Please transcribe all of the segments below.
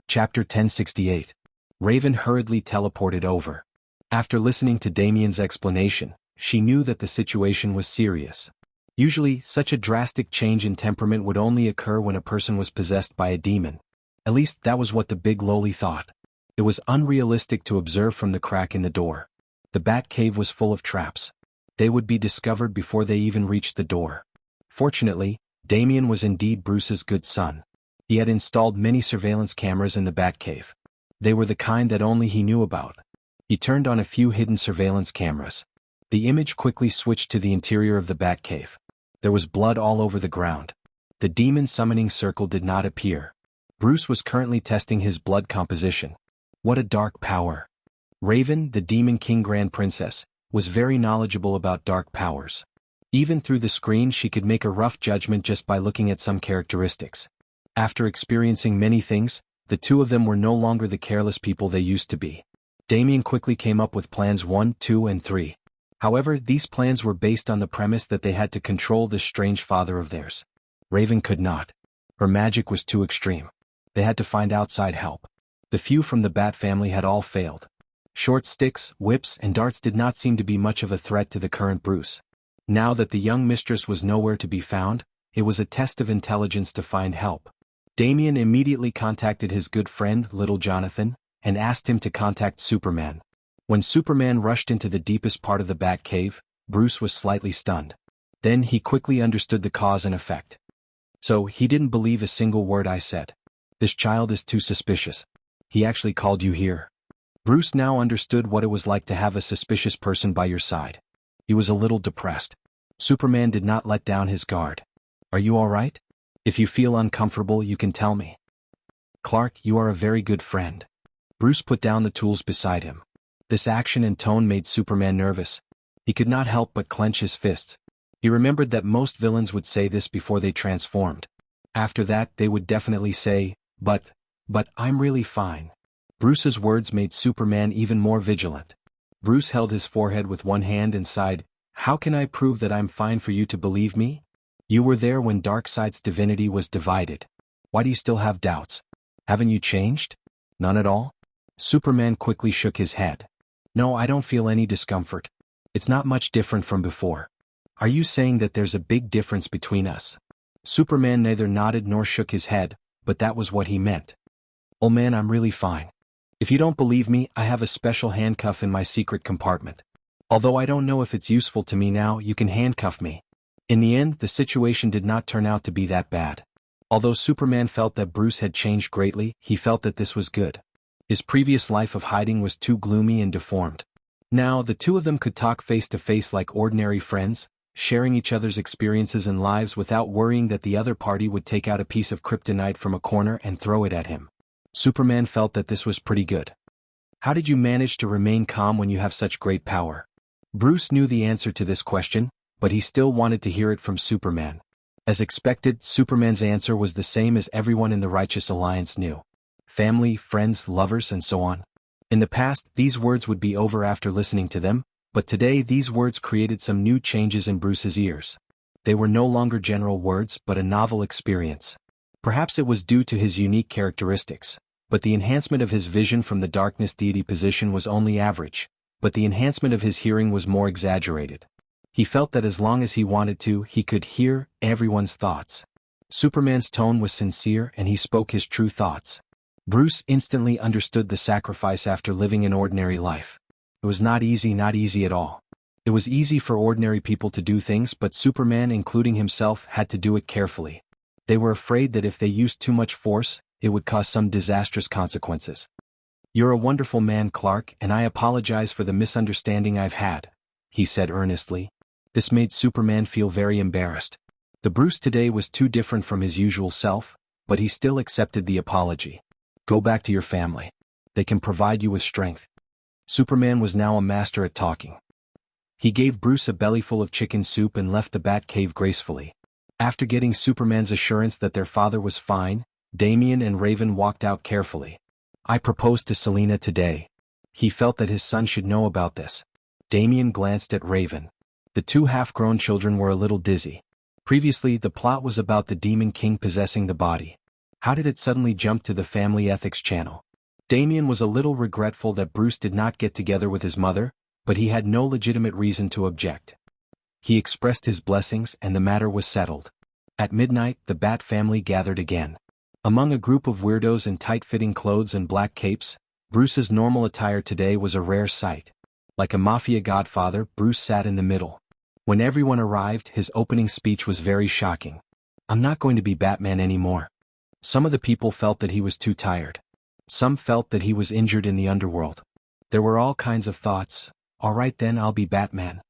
Chapter 1068. Raven hurriedly teleported over. After listening to Damien's explanation, she knew that the situation was serious. Usually, such a drastic change in temperament would only occur when a person was possessed by a demon. At least that was what the big loli thought. It was unrealistic to observe from the crack in the door. The bat cave was full of traps. They would be discovered before they even reached the door. Fortunately, Damien was indeed Bruce's good son. He had installed many surveillance cameras in the bat cave. They were the kind that only he knew about. He turned on a few hidden surveillance cameras. The image quickly switched to the interior of the bat cave. There was blood all over the ground. The demon summoning circle did not appear. Bruce was currently testing his blood composition. What a dark power. Raven, the Demon King Grand Princess, was very knowledgeable about dark powers. Even through the screen she could make a rough judgment just by looking at some characteristics. After experiencing many things, the two of them were no longer the careless people they used to be. Damien quickly came up with plans 1, 2, and 3. However, these plans were based on the premise that they had to control this strange father of theirs. Raven could not. Her magic was too extreme. They had to find outside help. The few from the bat family had all failed. Short sticks, whips, and darts did not seem to be much of a threat to the current Bruce. Now that the young mistress was nowhere to be found, it was a test of intelligence to find help. Damien immediately contacted his good friend, Little Jonathan, and asked him to contact Superman. When Superman rushed into the deepest part of the bat cave, Bruce was slightly stunned. Then he quickly understood the cause and effect. So, he didn't believe a single word I said. This child is too suspicious. He actually called you here. Bruce now understood what it was like to have a suspicious person by your side. He was a little depressed. Superman did not let down his guard. Are you all right? If you feel uncomfortable, you can tell me. Clark, you are a very good friend. Bruce put down the tools beside him. This action and tone made Superman nervous. He could not help but clench his fists. He remembered that most villains would say this before they transformed. After that, they would definitely say, but I'm really fine. Bruce's words made Superman even more vigilant. Bruce held his forehead with one hand and sighed, how can I prove that I'm fine for you to believe me? You were there when Darkseid's divinity was divided. Why do you still have doubts? Haven't you changed? None at all? Superman quickly shook his head. No, I don't feel any discomfort. It's not much different from before. Are you saying that there's a big difference between us? Superman neither nodded nor shook his head, but that was what he meant. Old man, I'm really fine. If you don't believe me, I have a special handcuff in my secret compartment. Although I don't know if it's useful to me now, you can handcuff me. In the end, the situation did not turn out to be that bad. Although Superman felt that Bruce had changed greatly, he felt that this was good. His previous life of hiding was too gloomy and deformed. Now, the two of them could talk face to face like ordinary friends, sharing each other's experiences and lives without worrying that the other party would take out a piece of kryptonite from a corner and throw it at him. Superman felt that this was pretty good. How did you manage to remain calm when you have such great power? Bruce knew the answer to this question, but he still wanted to hear it from Superman. As expected, Superman's answer was the same as everyone in the Righteous Alliance knew. Family, friends, lovers, and so on. In the past, these words would be over after listening to them, but today these words created some new changes in Bruce's ears. They were no longer general words, but a novel experience. Perhaps it was due to his unique characteristics, but the enhancement of his vision from the darkness deity position was only average, but the enhancement of his hearing was more exaggerated. He felt that as long as he wanted to, he could hear everyone's thoughts. Superman's tone was sincere and he spoke his true thoughts. Bruce instantly understood the sacrifice after living an ordinary life. It was not easy at all. It was easy for ordinary people to do things, but Superman, including himself, had to do it carefully. They were afraid that if they used too much force, it would cause some disastrous consequences. You're a wonderful man, Clark, and I apologize for the misunderstanding I've had, he said earnestly. This made Superman feel very embarrassed. The Bruce today was too different from his usual self, but he still accepted the apology. Go back to your family. They can provide you with strength. Superman was now a master at talking. He gave Bruce a bellyful of chicken soup and left the bat cave gracefully. After getting Superman's assurance that their father was fine, Damien and Raven walked out carefully. I proposed to Selina today. He felt that his son should know about this. Damien glanced at Raven. The two half-grown children were a little dizzy. Previously, the plot was about the Demon King possessing the body. How did it suddenly jump to the family ethics channel? Damien was a little regretful that Bruce did not get together with his mother, but he had no legitimate reason to object. He expressed his blessings and the matter was settled. At midnight, the Bat family gathered again. Among a group of weirdos in tight-fitting clothes and black capes, Bruce's normal attire today was a rare sight. Like a mafia godfather, Bruce sat in the middle. When everyone arrived, his opening speech was very shocking. "I'm not going to be Batman anymore." Some of the people felt that he was too tired. Some felt that he was injured in the underworld. There were all kinds of thoughts. "All right then, I'll be Batman."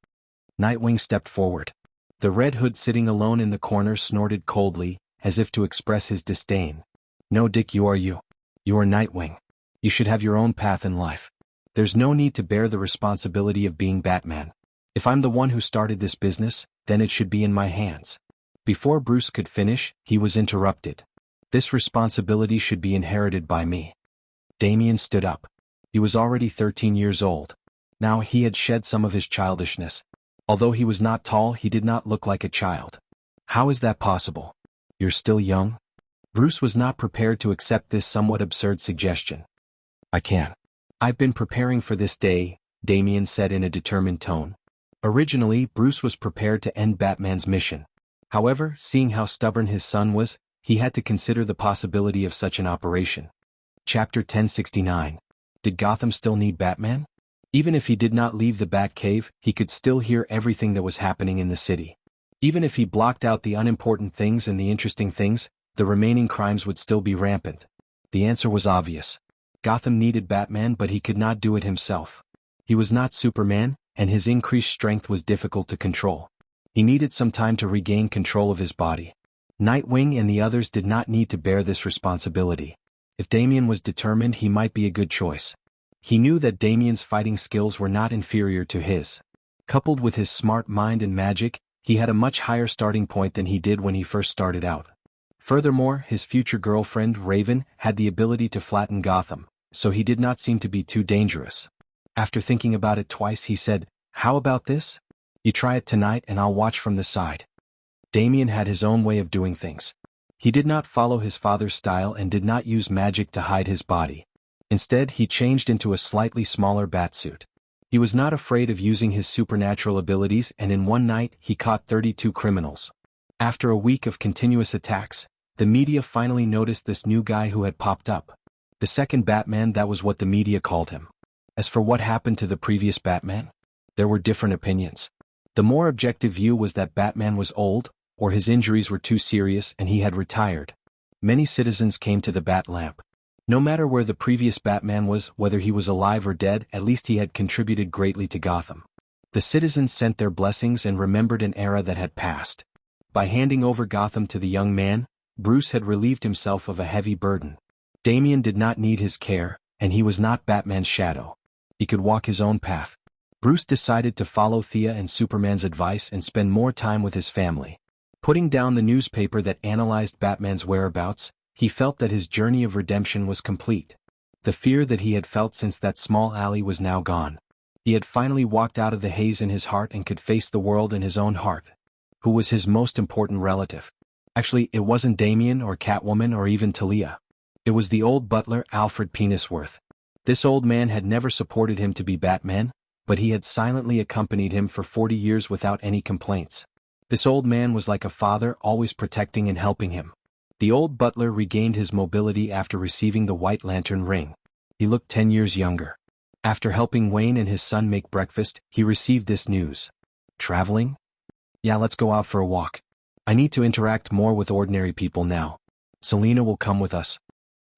Nightwing stepped forward. The Red Hood sitting alone in the corner snorted coldly, as if to express his disdain. "No, Dick, you are you. You are Nightwing. You should have your own path in life. There's no need to bear the responsibility of being Batman. If I'm the one who started this business, then it should be in my hands." Before Bruce could finish, he was interrupted. "This responsibility should be inherited by me." Damien stood up. He was already 13 years old. Now he had shed some of his childishness. Although he was not tall, he did not look like a child. "How is that possible? You're still young?" Bruce was not prepared to accept this somewhat absurd suggestion. "I can. I've been preparing for this day," Damien said in a determined tone. Originally, Bruce was prepared to end Batman's mission. However, seeing how stubborn his son was, he had to consider the possibility of such an operation. Chapter 1069. Did Gotham still need Batman? Even if he did not leave the Batcave, he could still hear everything that was happening in the city. Even if he blocked out the unimportant things and the interesting things, the remaining crimes would still be rampant. The answer was obvious. Gotham needed Batman, but he could not do it himself. He was not Superman, and his increased strength was difficult to control. He needed some time to regain control of his body. Nightwing and the others did not need to bear this responsibility. If Damien was determined, he might be a good choice. He knew that Damien's fighting skills were not inferior to his. Coupled with his smart mind and magic, he had a much higher starting point than he did when he first started out. Furthermore, his future girlfriend, Raven, had the ability to flatten Gotham, so he did not seem to be too dangerous. After thinking about it twice, he said, "How about this? You try it tonight and I'll watch from the side." Damien had his own way of doing things. He did not follow his father's style and did not use magic to hide his body. Instead, he changed into a slightly smaller batsuit. He was not afraid of using his supernatural abilities, and in one night he caught 32 criminals. After a week of continuous attacks, the media finally noticed this new guy who had popped up. The second Batman, that was what the media called him. As for what happened to the previous Batman, there were different opinions. The more objective view was that Batman was old, or his injuries were too serious and he had retired. Many citizens came to the Bat Lamp. No matter where the previous Batman was, whether he was alive or dead, at least he had contributed greatly to Gotham. The citizens sent their blessings and remembered an era that had passed. By handing over Gotham to the young man, Bruce had relieved himself of a heavy burden. Damien did not need his care, and he was not Batman's shadow. He could walk his own path. Bruce decided to follow Thea and Superman's advice and spend more time with his family. Putting down the newspaper that analyzed Batman's whereabouts, he felt that his journey of redemption was complete. The fear that he had felt since that small alley was now gone. He had finally walked out of the haze in his heart and could face the world in his own heart. Who was his most important relative? Actually, it wasn't Damien or Catwoman or even Talia. It was the old butler, Alfred Penisworth. This old man had never supported him to be Batman, but he had silently accompanied him for 40 years without any complaints. This old man was like a father, always protecting and helping him. The old butler regained his mobility after receiving the White Lantern ring. He looked 10 years younger. After helping Wayne and his son make breakfast, he received this news. "Traveling? Yeah, let's go out for a walk. I need to interact more with ordinary people now. Selina will come with us."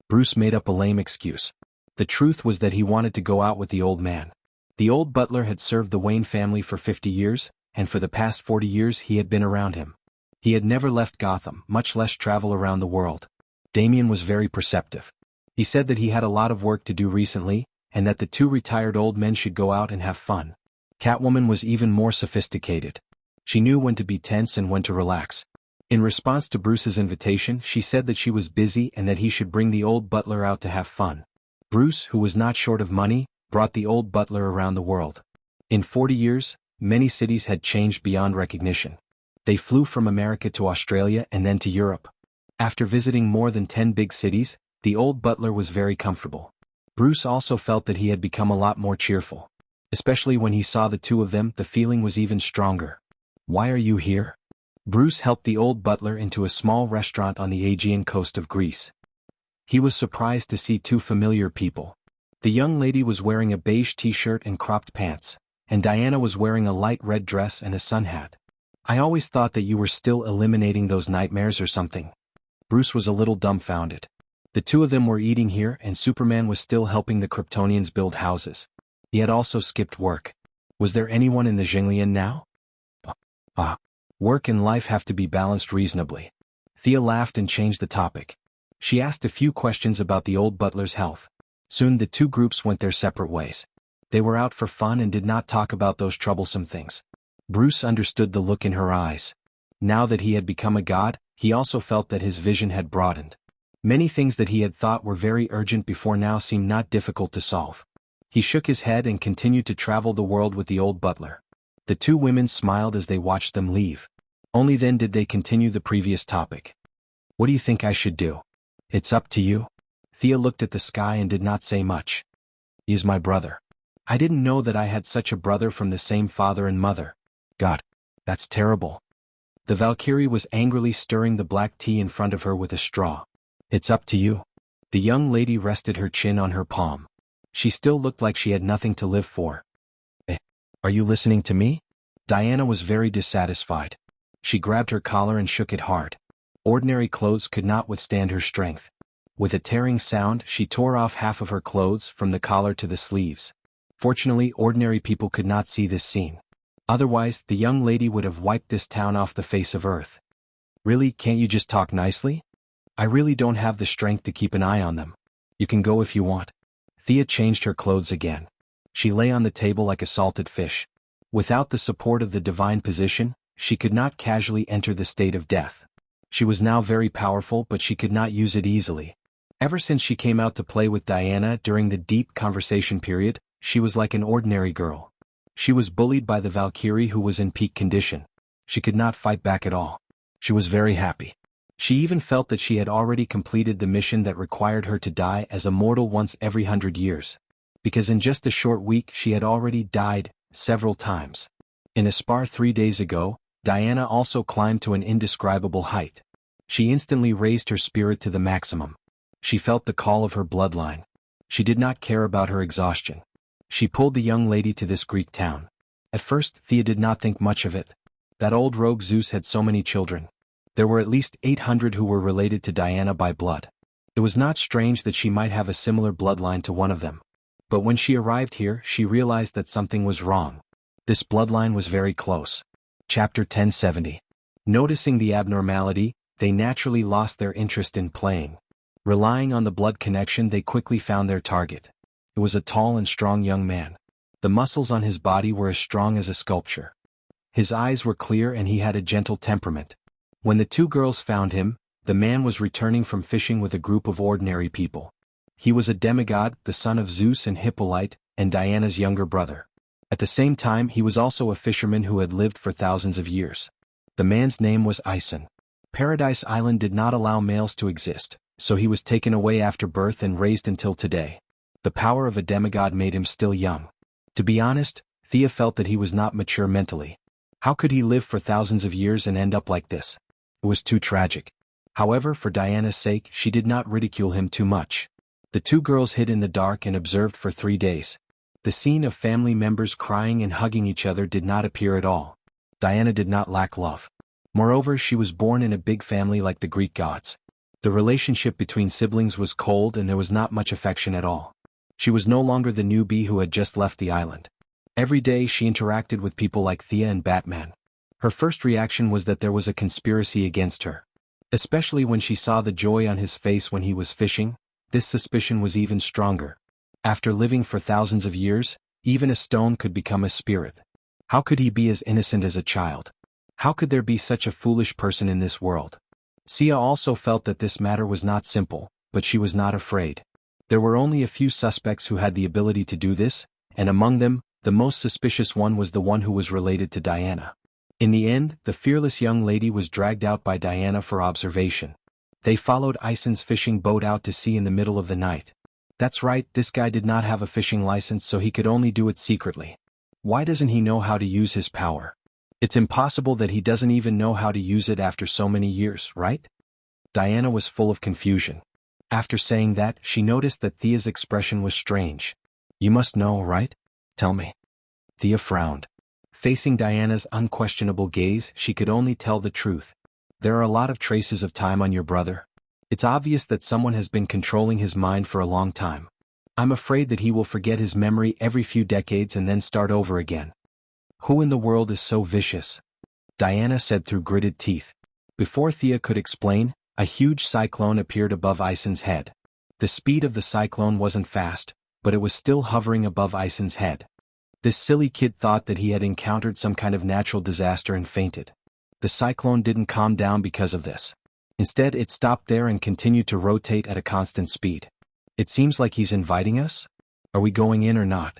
Bruce made up a lame excuse. The truth was that he wanted to go out with the old man. The old butler had served the Wayne family for 50 years, and for the past 40 years he had been around him. He had never left Gotham, much less travel around the world. Damien was very perceptive. He said that he had a lot of work to do recently, and that the two retired old men should go out and have fun. Catwoman was even more sophisticated. She knew when to be tense and when to relax. In response to Bruce's invitation, she said that she was busy and that he should bring the old butler out to have fun. Bruce, who was not short of money, brought the old butler around the world. In 40 years, many cities had changed beyond recognition. They flew from America to Australia and then to Europe. After visiting more than 10 big cities, the old butler was very comfortable. Bruce also felt that he had become a lot more cheerful. Especially when he saw the two of them, the feeling was even stronger. Why are you here? Bruce helped the old butler into a small restaurant on the Aegean coast of Greece. He was surprised to see two familiar people. The young lady was wearing a beige t-shirt and cropped pants, and Diana was wearing a light red dress and a sun hat. I always thought that you were still eliminating those nightmares or something. Bruce was a little dumbfounded. The two of them were eating here and Superman was still helping the Kryptonians build houses. He had also skipped work. Was there anyone in the Jianghu now? Work and life have to be balanced reasonably. Thea laughed and changed the topic. She asked a few questions about the old butler's health. Soon the two groups went their separate ways. They were out for fun and did not talk about those troublesome things. Bruce understood the look in her eyes. Now that he had become a god, he also felt that his vision had broadened. Many things that he had thought were very urgent before now seemed not difficult to solve. He shook his head and continued to travel the world with the old butler. The two women smiled as they watched them leave. Only then did they continue the previous topic. What do you think I should do? It's up to you. Thea looked at the sky and did not say much. He is my brother. I didn't know that I had such a brother from the same father and mother. God, that's terrible. The Valkyrie was angrily stirring the black tea in front of her with a straw. It's up to you. The young lady rested her chin on her palm. She still looked like she had nothing to live for. Are you listening to me? Diana was very dissatisfied. She grabbed her collar and shook it hard. Ordinary clothes could not withstand her strength. With a tearing sound, she tore off half of her clothes from the collar to the sleeves. Fortunately, ordinary people could not see this scene. Otherwise, the young lady would have wiped this town off the face of earth. Really, can't you just talk nicely? I really don't have the strength to keep an eye on them. You can go if you want. Thea changed her clothes again. She lay on the table like a salted fish. Without the support of the divine position, she could not casually enter the state of death. She was now very powerful, but she could not use it easily. Ever since she came out to play with Diana during the deep conversation period, she was like an ordinary girl. She was bullied by the Valkyrie who was in peak condition. She could not fight back at all. She was very happy. She even felt that she had already completed the mission that required her to die as a mortal once every 100 years. Because in just a short week she had already died several times. In a spar 3 days ago, Diana also climbed to an indescribable height. She instantly raised her spirit to the maximum. She felt the call of her bloodline. She did not care about her exhaustion. She pulled the young lady to this Greek town. At first, Thea did not think much of it. That old rogue Zeus had so many children. There were at least 800 who were related to Diana by blood. It was not strange that she might have a similar bloodline to one of them. But when she arrived here, she realized that something was wrong. This bloodline was very close. Chapter 1070. Noticing the abnormality, they naturally lost their interest in playing. Relying on the blood connection, they quickly found their target. It was a tall and strong young man. The muscles on his body were as strong as a sculpture. His eyes were clear and he had a gentle temperament. When the two girls found him, the man was returning from fishing with a group of ordinary people. He was a demigod, the son of Zeus and Hippolyte, and Diana's younger brother. At the same time, he was also a fisherman who had lived for thousands of years. The man's name was Ison. Paradise Island did not allow males to exist, so he was taken away after birth and raised until today. The power of a demigod made him still young. To be honest, Thea felt that he was not mature mentally. How could he live for thousands of years and end up like this? It was too tragic. However, for Diana's sake, she did not ridicule him too much. The two girls hid in the dark and observed for 3 days. The scene of family members crying and hugging each other did not appear at all. Diana did not lack love. Moreover, she was born in a big family like the Greek gods. The relationship between siblings was cold and there was not much affection at all. She was no longer the newbie who had just left the island. Every day she interacted with people like Thea and Batman. Her first reaction was that there was a conspiracy against her. Especially when she saw the joy on his face when he was fishing, this suspicion was even stronger. After living for thousands of years, even a stone could become a spirit. How could he be as innocent as a child? How could there be such a foolish person in this world? Sia also felt that this matter was not simple, but she was not afraid. There were only a few suspects who had the ability to do this, and among them, the most suspicious one was the one who was related to Diana. In the end, the fearless young lady was dragged out by Diana for observation. They followed Ison's fishing boat out to sea in the middle of the night. That's right, this guy did not have a fishing license, so he could only do it secretly. Why doesn't he know how to use his power? It's impossible that he doesn't even know how to use it after so many years, right? Diana was full of confusion. After saying that, she noticed that Thea's expression was strange. You must know, right? Tell me. Thea frowned. Facing Diana's unquestionable gaze, she could only tell the truth. There are a lot of traces of time on your brother. It's obvious that someone has been controlling his mind for a long time. I'm afraid that he will forget his memory every few decades and then start over again. Who in the world is so vicious? Diana said through gritted teeth. Before Thea could explain, a huge cyclone appeared above Ison's head. The speed of the cyclone wasn't fast, but it was still hovering above Ison's head. This silly kid thought that he had encountered some kind of natural disaster and fainted. The cyclone didn't calm down because of this. Instead, it stopped there and continued to rotate at a constant speed. It seems like he's inviting us? Are we going in or not?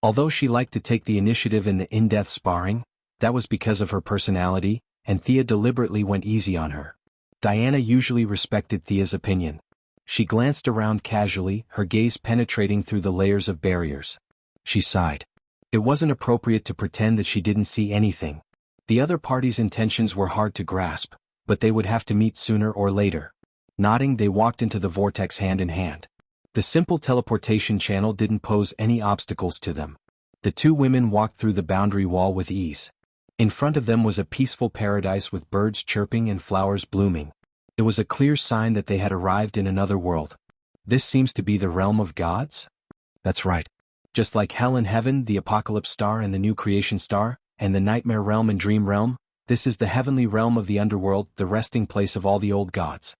Although she liked to take the initiative in the in-depth sparring, that was because of her personality, and Thea deliberately went easy on her. Diana usually respected Thea's opinion. She glanced around casually, her gaze penetrating through the layers of barriers. She sighed. It wasn't appropriate to pretend that she didn't see anything. The other party's intentions were hard to grasp, but they would have to meet sooner or later. Nodding, they walked into the vortex hand in hand. The simple teleportation channel didn't pose any obstacles to them. The two women walked through the boundary wall with ease. In front of them was a peaceful paradise with birds chirping and flowers blooming. It was a clear sign that they had arrived in another world. This seems to be the realm of gods? That's right. Just like hell and heaven, the apocalypse star and the new creation star, and the nightmare realm and dream realm, this is the heavenly realm of the underworld, the resting place of all the old gods.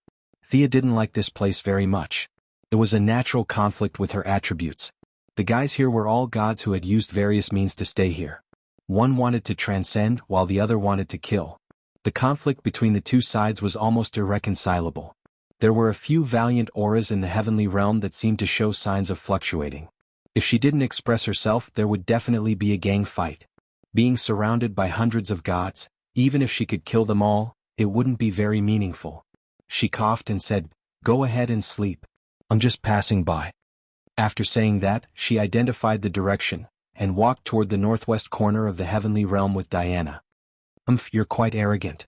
Thea didn't like this place very much. It was a natural conflict with her attributes. The guys here were all gods who had used various means to stay here. One wanted to transcend while the other wanted to kill. The conflict between the two sides was almost irreconcilable. There were a few valiant auras in the heavenly realm that seemed to show signs of fluctuating. If she didn't express herself, there would definitely be a gang fight. Being surrounded by hundreds of gods, even if she could kill them all, it wouldn't be very meaningful. She coughed and said, "Go ahead and sleep. I'm just passing by." After saying that, she identified the direction, and walked toward the northwest corner of the heavenly realm with Diana. You're quite arrogant."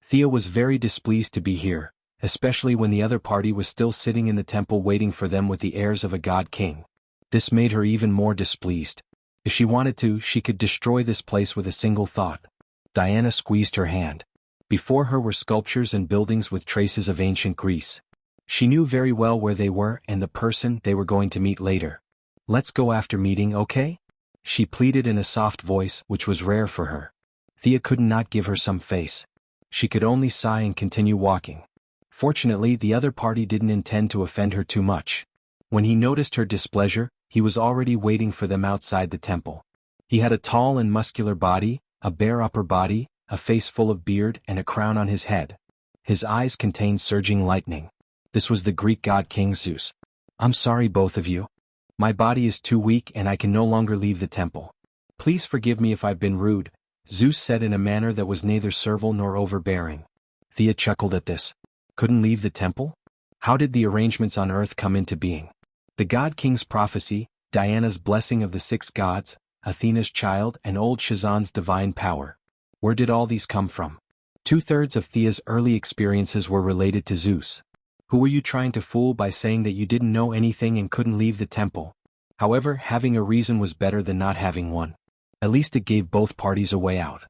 Thea was very displeased to be here, especially when the other party was still sitting in the temple waiting for them with the airs of a god king. This made her even more displeased. If she wanted to, she could destroy this place with a single thought. Diana squeezed her hand. Before her were sculptures and buildings with traces of ancient Greece. She knew very well where they were and the person they were going to meet later. "Let's go after meeting, okay?" She pleaded in a soft voice, which was rare for her. Thea could not give her some face. She could only sigh and continue walking. Fortunately, the other party didn't intend to offend her too much. When he noticed her displeasure, he was already waiting for them outside the temple. He had a tall and muscular body, a bare upper body, a face full of beard and a crown on his head. His eyes contained surging lightning. This was the Greek god King Zeus. "I'm sorry, both of you. My body is too weak and I can no longer leave the temple. Please forgive me if I've been rude," Zeus said in a manner that was neither servile nor overbearing. Thea chuckled at this. Couldn't leave the temple? How did the arrangements on earth come into being? The god king's prophecy, Diana's blessing of the six gods, Athena's child and old Shazan's divine power. Where did all these come from? 2/3 of Thea's early experiences were related to Zeus. Who were you trying to fool by saying that you didn't know anything and couldn't leave the temple? However, having a reason was better than not having one. At least it gave both parties a way out.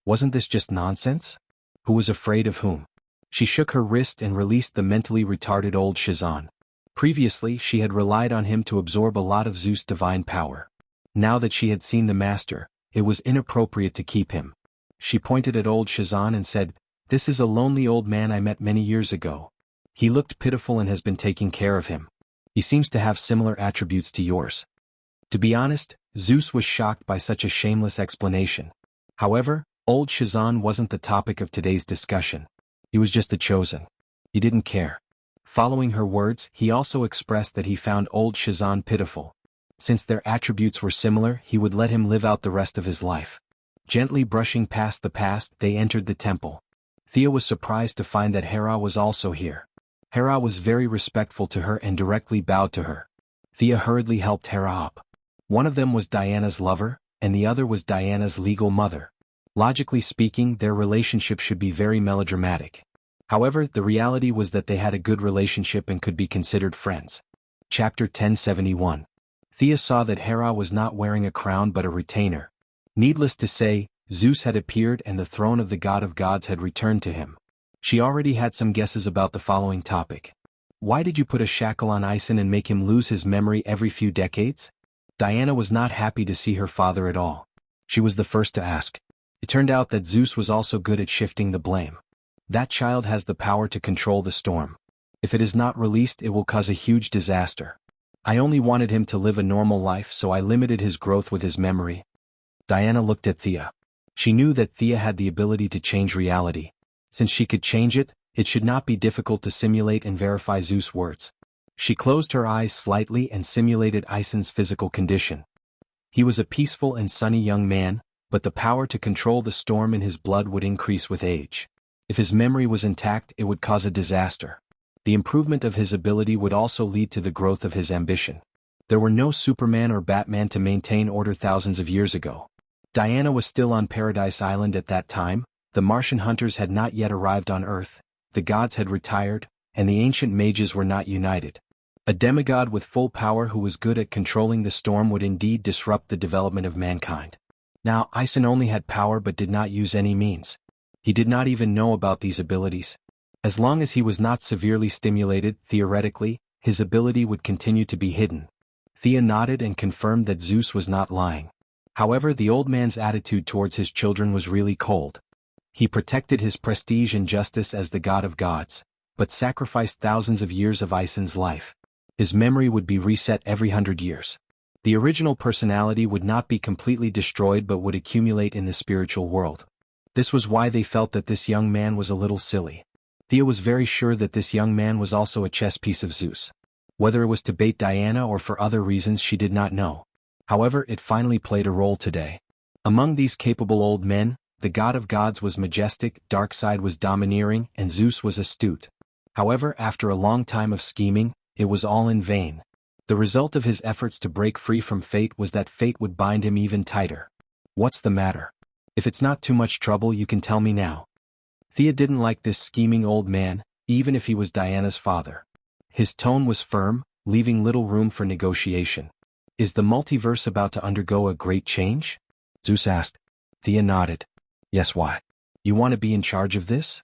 Wasn't this just nonsense? Who was afraid of whom? She shook her wrist and released the mentally retarded old Shazan. Previously, she had relied on him to absorb a lot of Zeus' divine power. Now that she had seen the master, it was inappropriate to keep him. She pointed at old Shazan and said, "This is a lonely old man I met many years ago. He looked pitiful and has been taking care of him. He seems to have similar attributes to yours." To be honest, Zeus was shocked by such a shameless explanation. However, old Shazan wasn't the topic of today's discussion. He was just a chosen. He didn't care. Following her words, he also expressed that he found old Shazan pitiful. Since their attributes were similar, he would let him live out the rest of his life. Gently brushing past the past, they entered the temple. Thea was surprised to find that Hera was also here. Hera was very respectful to her and directly bowed to her. Thea hurriedly helped Hera up. One of them was Diana's lover, and the other was Diana's legal mother. Logically speaking, their relationship should be very melodramatic. However, the reality was that they had a good relationship and could be considered friends. Chapter 1071. Thea saw that Hera was not wearing a crown but a retainer. Needless to say, Zeus had appeared and the throne of the god of gods had returned to him. She already had some guesses about the following topic. Why did you put a shackle on Aeson and make him lose his memory every few decades? Diana was not happy to see her father at all. She was the first to ask. It turned out that Zeus was also good at shifting the blame. That child has the power to control the storm. If it is not released, it will cause a huge disaster. I only wanted him to live a normal life, so I limited his growth with his memory. Diana looked at Thea. She knew that Thea had the ability to change reality. Since she could change it, it should not be difficult to simulate and verify Zeus' words. She closed her eyes slightly and simulated Aeson's physical condition. He was a peaceful and sunny young man, but the power to control the storm in his blood would increase with age. If his memory was intact, it would cause a disaster. The improvement of his ability would also lead to the growth of his ambition. There were no Superman or Batman to maintain order thousands of years ago. Diana was still on Paradise Island at that time, the Martian hunters had not yet arrived on Earth, the gods had retired, and the ancient mages were not united. A demigod with full power who was good at controlling the storm would indeed disrupt the development of mankind. Now, Aeson only had power but did not use any means. He did not even know about these abilities. As long as he was not severely stimulated, theoretically, his ability would continue to be hidden. Thea nodded and confirmed that Zeus was not lying. However, the old man's attitude towards his children was really cold. He protected his prestige and justice as the god of gods, but sacrificed thousands of years of Aeson's life. His memory would be reset every 100 years. The original personality would not be completely destroyed but would accumulate in the spiritual world. This was why they felt that this young man was a little silly. Thea was very sure that this young man was also a chess piece of Zeus. Whether it was to bait Diana or for other reasons she did not know. However, it finally played a role today. Among these capable old men, the god of gods was majestic, Darkseid was domineering, and Zeus was astute. However, after a long time of scheming, it was all in vain. The result of his efforts to break free from fate was that fate would bind him even tighter. What's the matter? If it's not too much trouble, you can tell me now. Thea didn't like this scheming old man, even if he was Diana's father. His tone was firm, leaving little room for negotiation. Is the multiverse about to undergo a great change? Zeus asked. Thea nodded. Yes, why? You want to be in charge of this?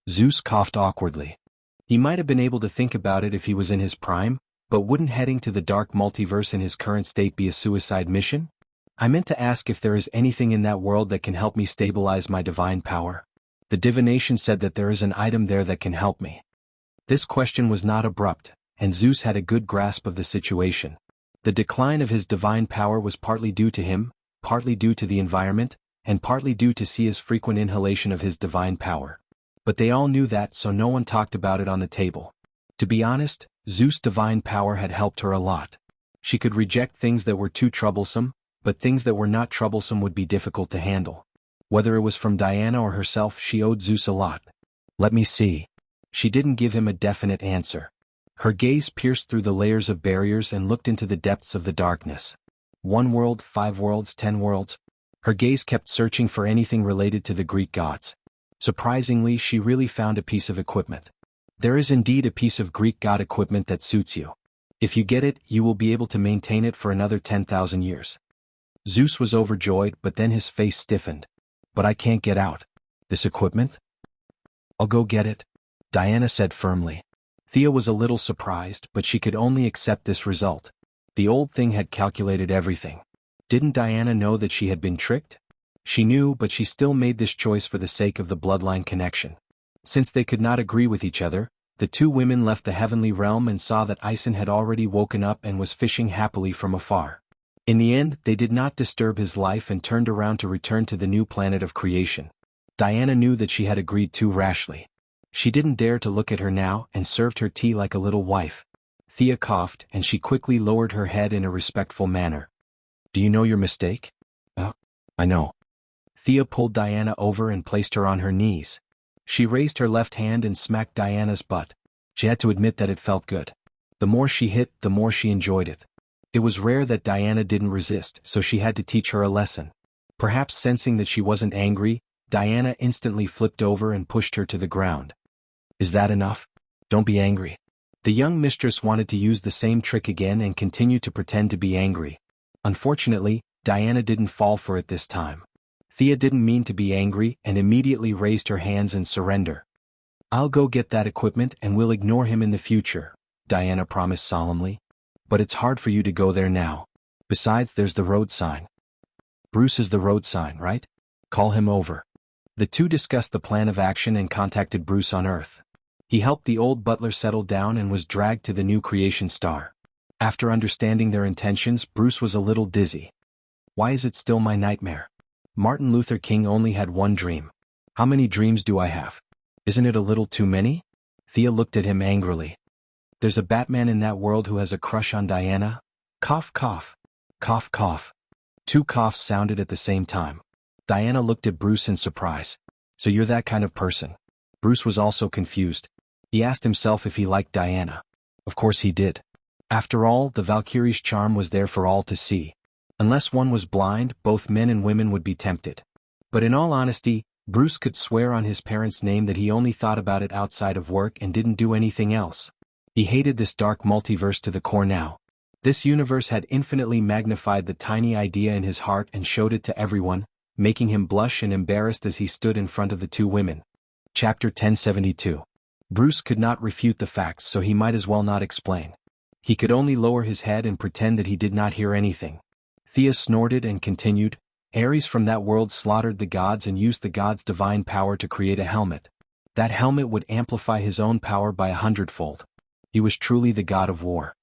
Zeus coughed awkwardly. He might have been able to think about it if he was in his prime, but wouldn't heading to the dark multiverse in his current state be a suicide mission? I meant to ask if there is anything in that world that can help me stabilize my divine power. The divination said that there is an item there that can help me. This question was not abrupt, and Zeus had a good grasp of the situation. The decline of his divine power was partly due to him, partly due to the environment, and partly due to Sia's frequent inhalation of his divine power. But they all knew that, so no one talked about it on the table. To be honest, Zeus' divine power had helped her a lot. She could reject things that were too troublesome, but things that were not troublesome would be difficult to handle. Whether it was from Diana or herself, she owed Zeus a lot. Let me see. She didn't give him a definite answer. Her gaze pierced through the layers of barriers and looked into the depths of the darkness. 1 world, 5 worlds, 10 worlds. Her gaze kept searching for anything related to the Greek gods. Surprisingly, she really found a piece of equipment. There is indeed a piece of Greek god equipment that suits you. If you get it, you will be able to maintain it for another 10,000 years. Zeus was overjoyed, but then his face stiffened. But I can't get out. This equipment? I'll go get it, Diana said firmly. Thea was a little surprised, but she could only accept this result. The old thing had calculated everything. Didn't Diana know that she had been tricked? She knew, but she still made this choice for the sake of the bloodline connection. Since they could not agree with each other, the two women left the heavenly realm and saw that Aeson had already woken up and was fishing happily from afar. In the end, they did not disturb his life and turned around to return to the new planet of creation. Diana knew that she had agreed too rashly. She didn't dare to look at her now and served her tea like a little wife. Thea coughed and she quickly lowered her head in a respectful manner. Do you know your mistake? Oh, I know. Thea pulled Diana over and placed her on her knees. She raised her left hand and smacked Diana's butt. She had to admit that it felt good. The more she hit, the more she enjoyed it. It was rare that Diana didn't resist, so she had to teach her a lesson. Perhaps sensing that she wasn't angry, Diana instantly flipped over and pushed her to the ground. Is that enough? Don't be angry. The young mistress wanted to use the same trick again and continue to pretend to be angry. Unfortunately, Diana didn't fall for it this time. Thea didn't mean to be angry and immediately raised her hands in surrender. I'll go get that equipment and we'll ignore him in the future, Diana promised solemnly. But it's hard for you to go there now. Besides, there's the road sign. Bruce is the road sign, right? Call him over. The two discussed the plan of action and contacted Bruce on Earth. He helped the old butler settle down and was dragged to the new creation star. After understanding their intentions, Bruce was a little dizzy. Why is it still my nightmare? Martin Luther King only had one dream. How many dreams do I have? Isn't it a little too many? Thea looked at him angrily. There's a Batman in that world who has a crush on Diana? Cough, cough. Cough, cough. Two coughs sounded at the same time. Diana looked at Bruce in surprise. So you're that kind of person? Bruce was also confused. He asked himself if he liked Diana. Of course he did. After all, the Valkyrie's charm was there for all to see. Unless one was blind, both men and women would be tempted. But in all honesty, Bruce could swear on his parents' name that he only thought about it outside of work and didn't do anything else. He hated this dark multiverse to the core now. This universe had infinitely magnified the tiny idea in his heart and showed it to everyone, making him blush and embarrassed as he stood in front of the two women. Chapter 1072. Bruce could not refute the facts, so he might as well not explain. He could only lower his head and pretend that he did not hear anything. Thea snorted and continued, Ares from that world slaughtered the gods and used the gods' divine power to create a helmet. That helmet would amplify his own power by 100-fold. He was truly the god of war.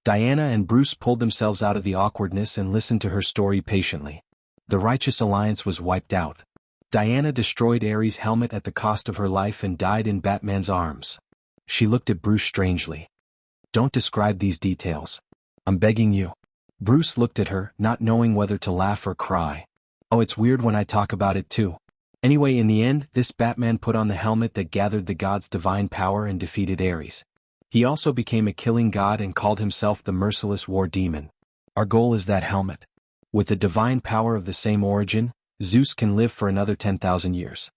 Diana and Bruce pulled themselves out of the awkwardness and listened to her story patiently. The righteous alliance was wiped out. Diana destroyed Ares' helmet at the cost of her life and died in Batman's arms. She looked at Bruce strangely. Don't describe these details. I'm begging you. Bruce looked at her, not knowing whether to laugh or cry. Oh, it's weird when I talk about it too. Anyway, in the end, this Batman put on the helmet that gathered the gods' divine power and defeated Ares. He also became a killing god and called himself the merciless war demon. Our goal is that helmet. With the divine power of the same origin, Zeus can live for another 10,000 years.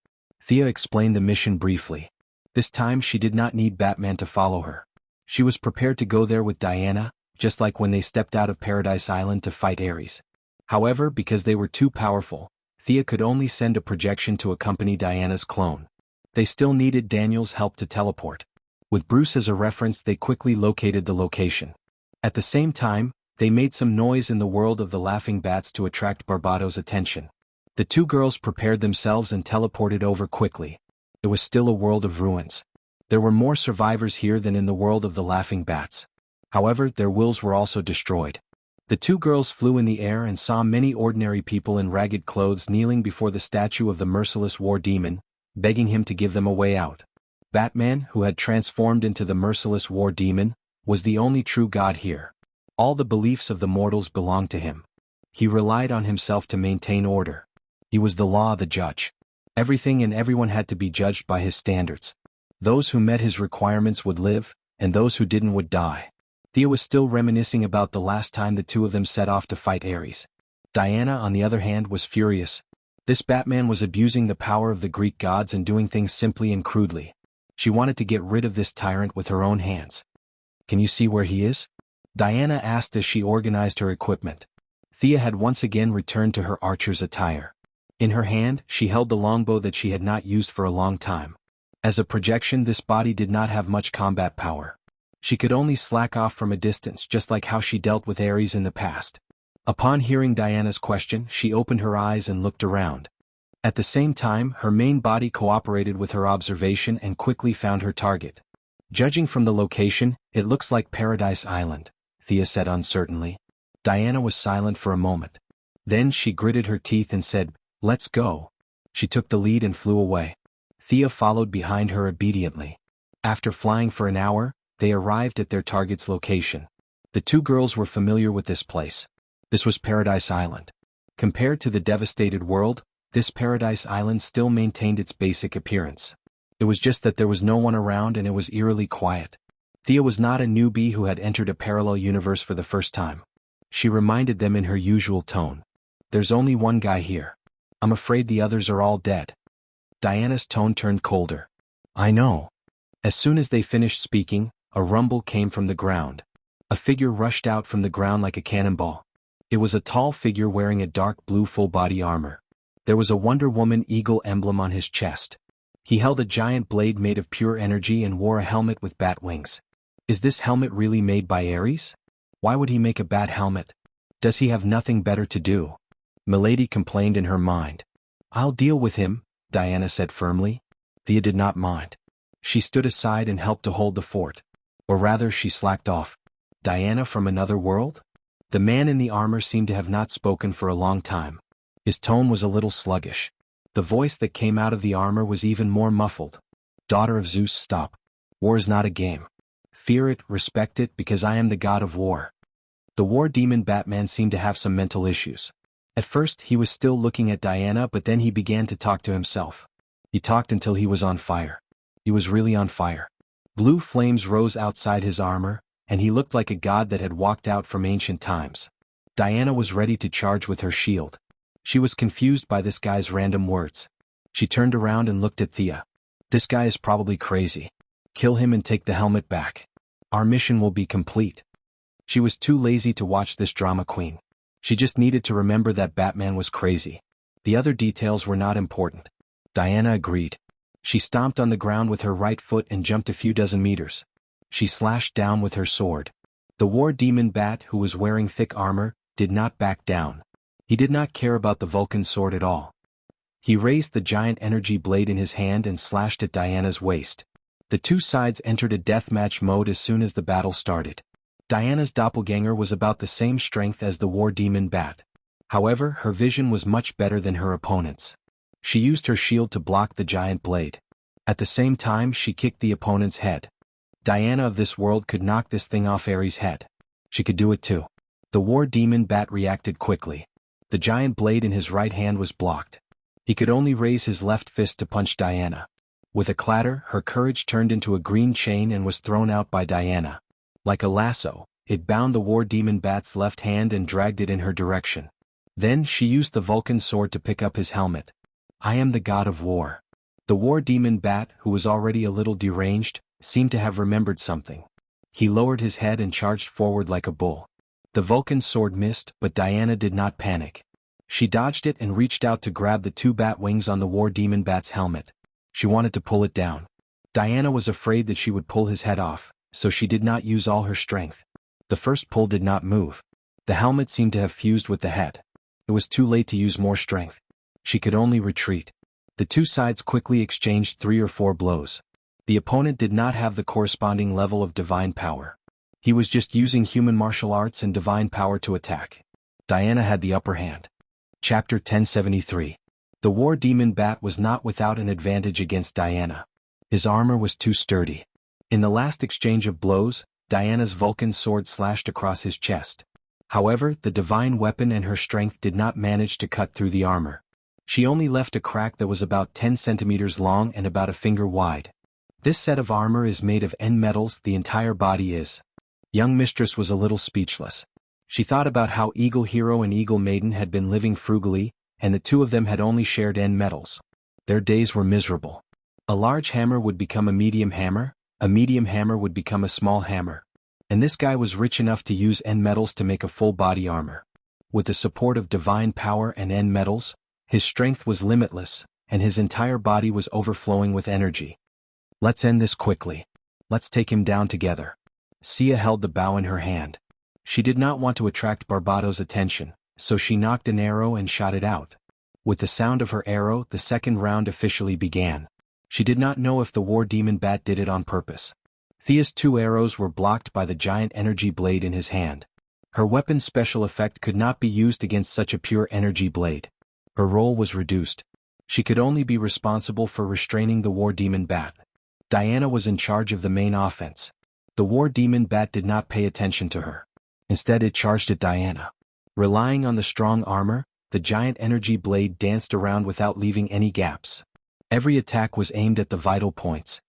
Thea explained the mission briefly. This time she did not need Batman to follow her. She was prepared to go there with Diana, just like when they stepped out of Paradise Island to fight Ares. However, because they were too powerful, Thea could only send a projection to accompany Diana's clone. They still needed Daniel's help to teleport. With Bruce as a reference, they quickly located the location. At the same time, they made some noise in the world of the laughing bats to attract Barbato's attention. The two girls prepared themselves and teleported over quickly. It was still a world of ruins. There were more survivors here than in the world of the laughing bats. However, their wills were also destroyed. The two girls flew in the air and saw many ordinary people in ragged clothes kneeling before the statue of the merciless war demon, begging him to give them a way out. Batman, who had transformed into the merciless war demon, was the only true god here. All the beliefs of the mortals belonged to him. He relied on himself to maintain order. He was the law, the judge. Everything and everyone had to be judged by his standards. Those who met his requirements would live, and those who didn't would die. Thea was still reminiscing about the last time the two of them set off to fight Ares. Diana, on the other hand, was furious. This Batman was abusing the power of the Greek gods and doing things simply and crudely. She wanted to get rid of this tyrant with her own hands. Can you see where he is? Diana asked as she organized her equipment. Thea had once again returned to her archer's attire. In her hand, she held the longbow that she had not used for a long time. As a projection, this body did not have much combat power. She could only slack off from a distance, just like how she dealt with Ares in the past. Upon hearing Diana's question, she opened her eyes and looked around. At the same time, her main body cooperated with her observation and quickly found her target. Judging from the location, it looks like Paradise Island, Thea said uncertainly. Diana was silent for a moment. Then she gritted her teeth and said, "Let's go." She took the lead and flew away. Thea followed behind her obediently. After flying for an hour, they arrived at their target's location. The two girls were familiar with this place. This was Paradise Island. Compared to the devastated world, this Paradise Island still maintained its basic appearance. It was just that there was no one around and it was eerily quiet. Thea was not a newbie who had entered a parallel universe for the first time. She reminded them in her usual tone. There's only one guy here. I'm afraid the others are all dead. Diana's tone turned colder. I know. As soon as they finished speaking, a rumble came from the ground. A figure rushed out from the ground like a cannonball. It was a tall figure wearing a dark blue full-body armor. There was a Wonder Woman eagle emblem on his chest. He held a giant blade made of pure energy and wore a helmet with bat wings. Is this helmet really made by Ares? Why would he make a bat helmet? Does he have nothing better to do? Milady complained in her mind. I'll deal with him, Diana said firmly. Thea did not mind. She stood aside and helped to hold the fort. Or rather, she slacked off. Diana from another world? The man in the armor seemed to have not spoken for a long time. His tone was a little sluggish. The voice that came out of the armor was even more muffled. Daughter of Zeus, stop. War is not a game. Fear it, respect it, because I am the god of war. The war demon Batman seemed to have some mental issues. At first, he was still looking at Diana, but then he began to talk to himself. He talked until he was on fire. He was really on fire. Blue flames rose outside his armor, and he looked like a god that had walked out from ancient times. Diana was ready to charge with her shield. She was confused by this guy's random words. She turned around and looked at Thea. This guy is probably crazy. Kill him and take the helmet back. Our mission will be complete. She was too lazy to watch this drama queen. She just needed to remember that Batman was crazy. The other details were not important. Diana agreed. She stomped on the ground with her right foot and jumped a few dozen meters. She slashed down with her sword. The war demon Bat, who was wearing thick armor, did not back down. He did not care about the Vulcan sword at all. He raised the giant energy blade in his hand and slashed at Diana's waist. The two sides entered a deathmatch mode as soon as the battle started. Diana's doppelganger was about the same strength as the war demon Bat. However, her vision was much better than her opponent's. She used her shield to block the giant blade. At the same time, she kicked the opponent's head. Diana of this world could knock this thing off Ares' head. She could do it too. The war demon Bat reacted quickly. The giant blade in his right hand was blocked. He could only raise his left fist to punch Diana. With a clatter, her courage turned into a green chain and was thrown out by Diana. Like a lasso, it bound the war demon Bat's left hand and dragged it in her direction. Then she used the Vulcan sword to pick up his helmet. I am the god of war. The war demon Bat, who was already a little deranged, seemed to have remembered something. He lowered his head and charged forward like a bull. The Vulcan sword missed, but Diana did not panic. She dodged it and reached out to grab the two bat wings on the war demon Bat's helmet. She wanted to pull it down. Diana was afraid that she would pull his head off, so she did not use all her strength. The first pull did not move. The helmet seemed to have fused with the head. It was too late to use more strength. She could only retreat. The two sides quickly exchanged 3 or 4 blows. The opponent did not have the corresponding level of divine power. He was just using human martial arts and divine power to attack. Diana had the upper hand. Chapter 1073. The war demon Bat was not without an advantage against Diana. His armor was too sturdy. In the last exchange of blows, Diana's Vulcan sword slashed across his chest. However, the divine weapon and her strength did not manage to cut through the armor. She only left a crack that was about 10 centimeters long and about a finger wide. This set of armor is made of N metals, the entire body is. Young mistress was a little speechless. She thought about how Eagle Hero and Eagle Maiden had been living frugally, and the two of them had only shared N metals. Their days were miserable. A large hammer would become a medium hammer would become a small hammer. And this guy was rich enough to use N metals to make a full body armor. With the support of divine power and N metals, his strength was limitless, and his entire body was overflowing with energy. Let's end this quickly. Let's take him down together. Sia held the bow in her hand. She did not want to attract Barbato's attention, so she knocked an arrow and shot it out. With the sound of her arrow, the second round officially began. She did not know if the war demon Bat did it on purpose. Thea's 2 arrows were blocked by the giant energy blade in his hand. Her weapon's special effect could not be used against such a pure energy blade. Her role was reduced. She could only be responsible for restraining the war demon Bat. Diana was in charge of the main offense. The war demon Bat did not pay attention to her. Instead, it charged at Diana. Relying on the strong armor, the giant energy blade danced around without leaving any gaps. Every attack was aimed at the vital points.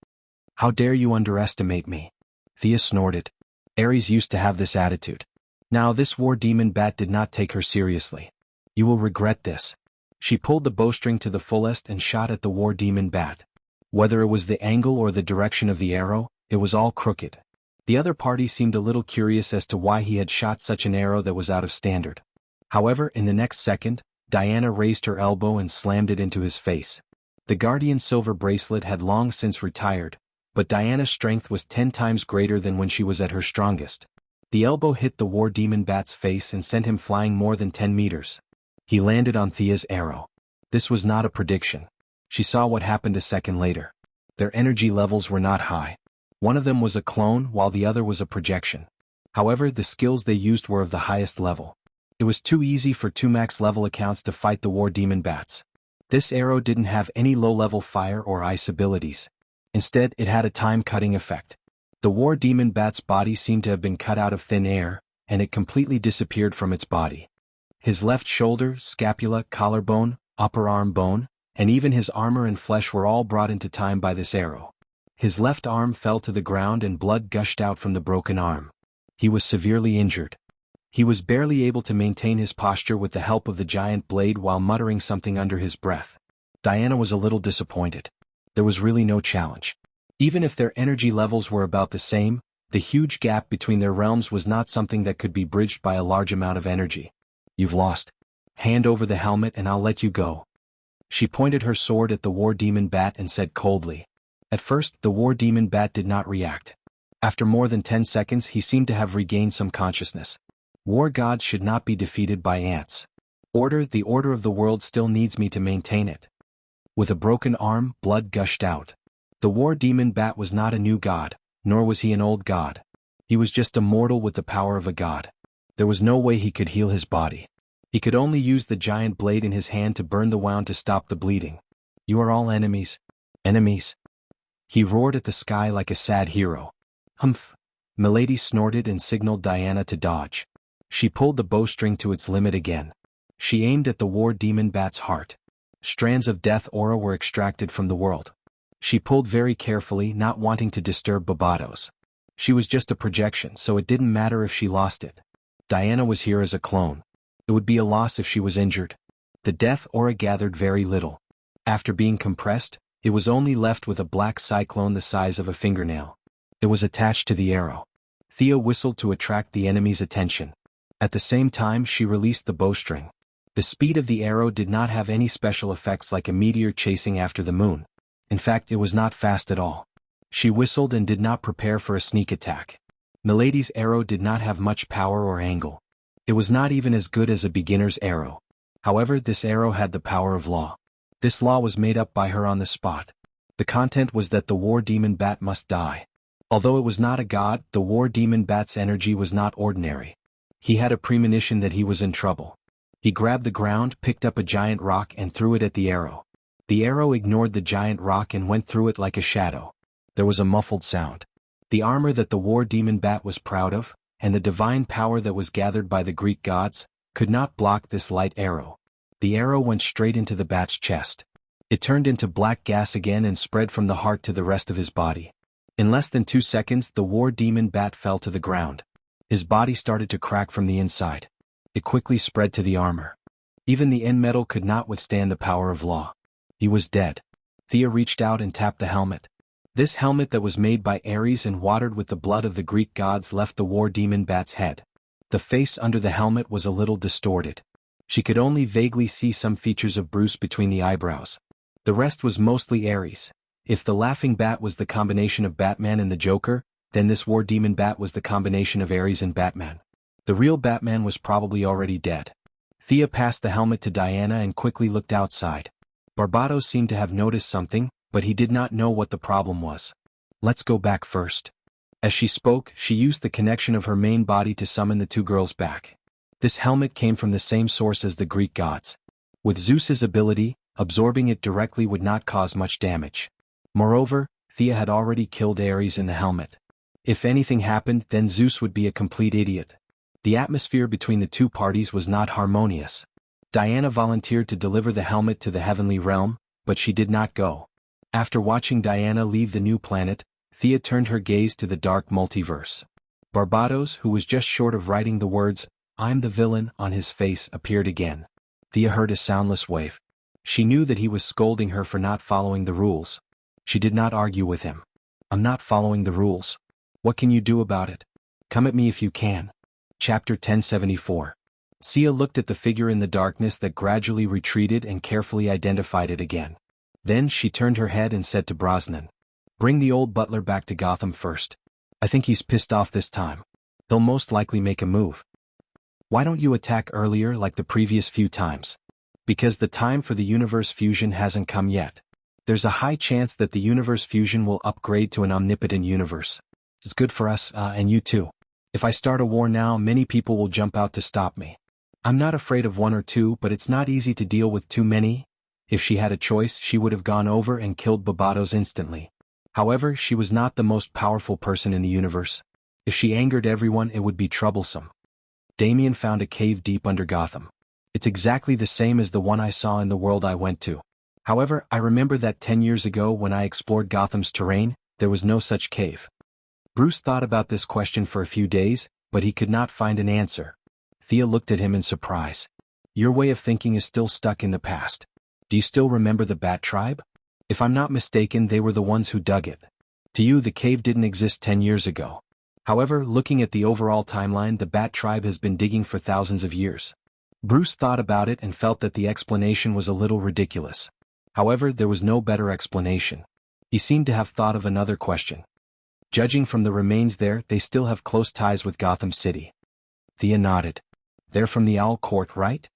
How dare you underestimate me? Thea snorted. Ares used to have this attitude. Now this war demon bat did not take her seriously. You will regret this. She pulled the bowstring to the fullest and shot at the war demon bat. Whether it was the angle or the direction of the arrow, it was all crooked. The other party seemed a little curious as to why he had shot such an arrow that was out of standard. However, in the next second, Diana raised her elbow and slammed it into his face. The Guardian silver bracelet had long since retired, but Diana's strength was 10 times greater than when she was at her strongest. The elbow hit the war demon bat's face and sent him flying more than 10 meters. He landed on Thea's arrow. This was not a prediction. She saw what happened a second later. Their energy levels were not high. One of them was a clone while the other was a projection. However, the skills they used were of the highest level. It was too easy for two max-level accounts to fight the war demon bats. This arrow didn't have any low-level fire or ice abilities. Instead, it had a time-cutting effect. The war demon bat's body seemed to have been cut out of thin air, and it completely disappeared from its body. His left shoulder, scapula, collarbone, upper arm bone, and even his armor and flesh were all brought into time by this arrow. His left arm fell to the ground and blood gushed out from the broken arm. He was severely injured. He was barely able to maintain his posture with the help of the giant blade while muttering something under his breath. Diana was a little disappointed. There was really no challenge. Even if their energy levels were about the same, the huge gap between their realms was not something that could be bridged by a large amount of energy. You've lost. Hand over the helmet and I'll let you go. She pointed her sword at the war demon bat and said coldly. At first, the war demon bat did not react. After more than 10 seconds, he seemed to have regained some consciousness. War gods should not be defeated by ants. The order of the world still needs me to maintain it. With a broken arm, blood gushed out. The war demon bat was not a new god, nor was he an old god. He was just a mortal with the power of a god. There was no way he could heal his body. He could only use the giant blade in his hand to burn the wound to stop the bleeding. You are all enemies. Enemies. He roared at the sky like a sad hero. Humph. Milady snorted and signaled Diana to dodge. She pulled the bowstring to its limit again. She aimed at the war demon bat's heart. Strands of death aura were extracted from the world. She pulled very carefully, not wanting to disturb Barbados. She was just a projection, so it didn't matter if she lost it. Diana was here as a clone. It would be a loss if she was injured. The death aura gathered very little. After being compressed, it was only left with a black cyclone the size of a fingernail. It was attached to the arrow. Thea whistled to attract the enemy's attention. At the same time, she released the bowstring. The speed of the arrow did not have any special effects like a meteor chasing after the moon. In fact, it was not fast at all. She whistled and did not prepare for a sneak attack. Milady's arrow did not have much power or angle. It was not even as good as a beginner's arrow. However, this arrow had the power of law. This law was made up by her on the spot. The content was that the war demon bat must die. Although it was not a god, the war demon bat's energy was not ordinary. He had a premonition that he was in trouble. He grabbed the ground, picked up a giant rock and threw it at the arrow. The arrow ignored the giant rock and went through it like a shadow. There was a muffled sound. The armor that the war demon bat was proud of, and the divine power that was gathered by the Greek gods, could not block this light arrow. The arrow went straight into the bat's chest. It turned into black gas again and spread from the heart to the rest of his body. In less than 2 seconds, the war demon bat fell to the ground. His body started to crack from the inside. It quickly spread to the armor. Even the end metal could not withstand the power of law. He was dead. Thea reached out and tapped the helmet. This helmet that was made by Ares and watered with the blood of the Greek gods left the war demon bat's head. The face under the helmet was a little distorted. She could only vaguely see some features of Bruce between the eyebrows. The rest was mostly Ares. If the laughing bat was the combination of Batman and the Joker, then this war demon bat was the combination of Ares and Batman. The real Batman was probably already dead. Thea passed the helmet to Diana and quickly looked outside. Barbados seemed to have noticed something, but he did not know what the problem was. Let's go back first. As she spoke, she used the connection of her main body to summon the two girls back. This helmet came from the same source as the Greek gods. With Zeus's ability, absorbing it directly would not cause much damage. Moreover, Thea had already killed Ares in the helmet. If anything happened, then Zeus would be a complete idiot. The atmosphere between the two parties was not harmonious. Diana volunteered to deliver the helmet to the heavenly realm, but she did not go. After watching Diana leave the new planet, Thea turned her gaze to the dark multiverse. Barbados, who was just short of writing the words, "I'm the villain," on his face, appeared again. Thea heard a soundless wave. She knew that he was scolding her for not following the rules. She did not argue with him. "I'm not following the rules. What can you do about it? Come at me if you can." Chapter 1074. Sia looked at the figure in the darkness that gradually retreated and carefully identified it again. Then she turned her head and said to Brosnan, "Bring the old butler back to Gotham first. I think he's pissed off this time. He'll most likely make a move." "Why don't you attack earlier like the previous few times?" "Because the time for the universe fusion hasn't come yet. There's a high chance that the universe fusion will upgrade to an omnipotent universe. It's good for us, and you too. If I start a war now, many people will jump out to stop me. I'm not afraid of one or two, but it's not easy to deal with too many." If she had a choice, she would have gone over and killed Barbados instantly. However, she was not the most powerful person in the universe. If she angered everyone, it would be troublesome. Damien found a cave deep under Gotham. "It's exactly the same as the one I saw in the world I went to. However, I remember that 10 years ago when I explored Gotham's terrain, there was no such cave." Bruce thought about this question for a few days, but he could not find an answer. Thea looked at him in surprise. "Your way of thinking is still stuck in the past. Do you still remember the Bat Tribe? If I'm not mistaken, they were the ones who dug it. To you, the cave didn't exist 10 years ago. However, looking at the overall timeline, the Bat Tribe has been digging for thousands of years." Bruce thought about it and felt that the explanation was a little ridiculous. However, there was no better explanation. He seemed to have thought of another question. "Judging from the remains there, they still have close ties with Gotham City." Thea nodded. "They're from the Owl Court, right?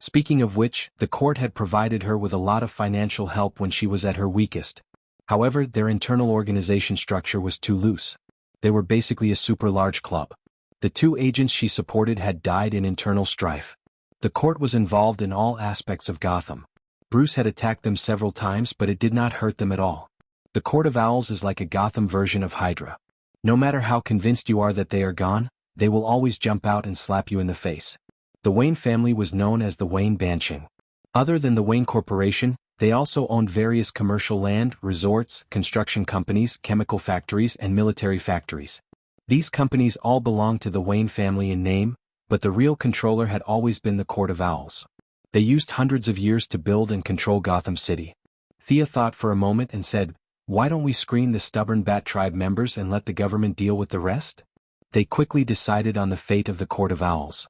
Speaking of which, the court had provided her with a lot of financial help when she was at her weakest. However, their internal organization structure was too loose. They were basically a super large club. The 2 agents she supported had died in internal strife. The court was involved in all aspects of Gotham. Bruce had attacked them several times, but it did not hurt them at all. The Court of Owls is like a Gotham version of Hydra. No matter how convinced you are that they are gone, they will always jump out and slap you in the face. The Wayne family was known as the Wayne Banching. Other than the Wayne Corporation, they also owned various commercial land, resorts, construction companies, chemical factories, and military factories. These companies all belonged to the Wayne family in name, but the real controller had always been the Court of Owls. They used hundreds of years to build and control Gotham City. Thea thought for a moment and said, "Why don't we screen the stubborn Bat Tribe members and let the government deal with the rest?" They quickly decided on the fate of the Court of Owls.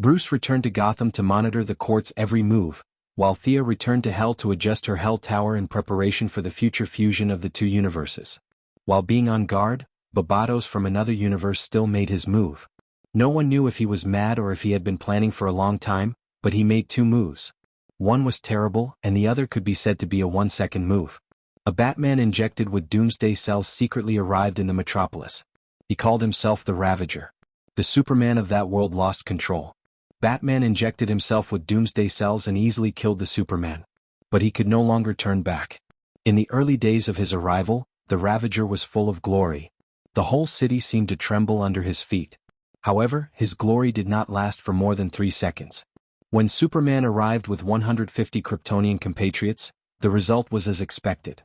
Bruce returned to Gotham to monitor the court's every move, while Thea returned to Hell to adjust her Hell Tower in preparation for the future fusion of the 2 universes. While being on guard, Barbados from another universe still made his move. No one knew if he was mad or if he had been planning for a long time, but he made 2 moves. One was terrible, and the other could be said to be a 1-second move. A Batman injected with doomsday cells secretly arrived in the metropolis. He called himself the Ravager. The Superman of that world lost control. Batman injected himself with doomsday cells and easily killed the Superman. But he could no longer turn back. In the early days of his arrival, the Ravager was full of glory. The whole city seemed to tremble under his feet. However, his glory did not last for more than 3 seconds. When Superman arrived with 150 Kryptonian compatriots, the result was as expected.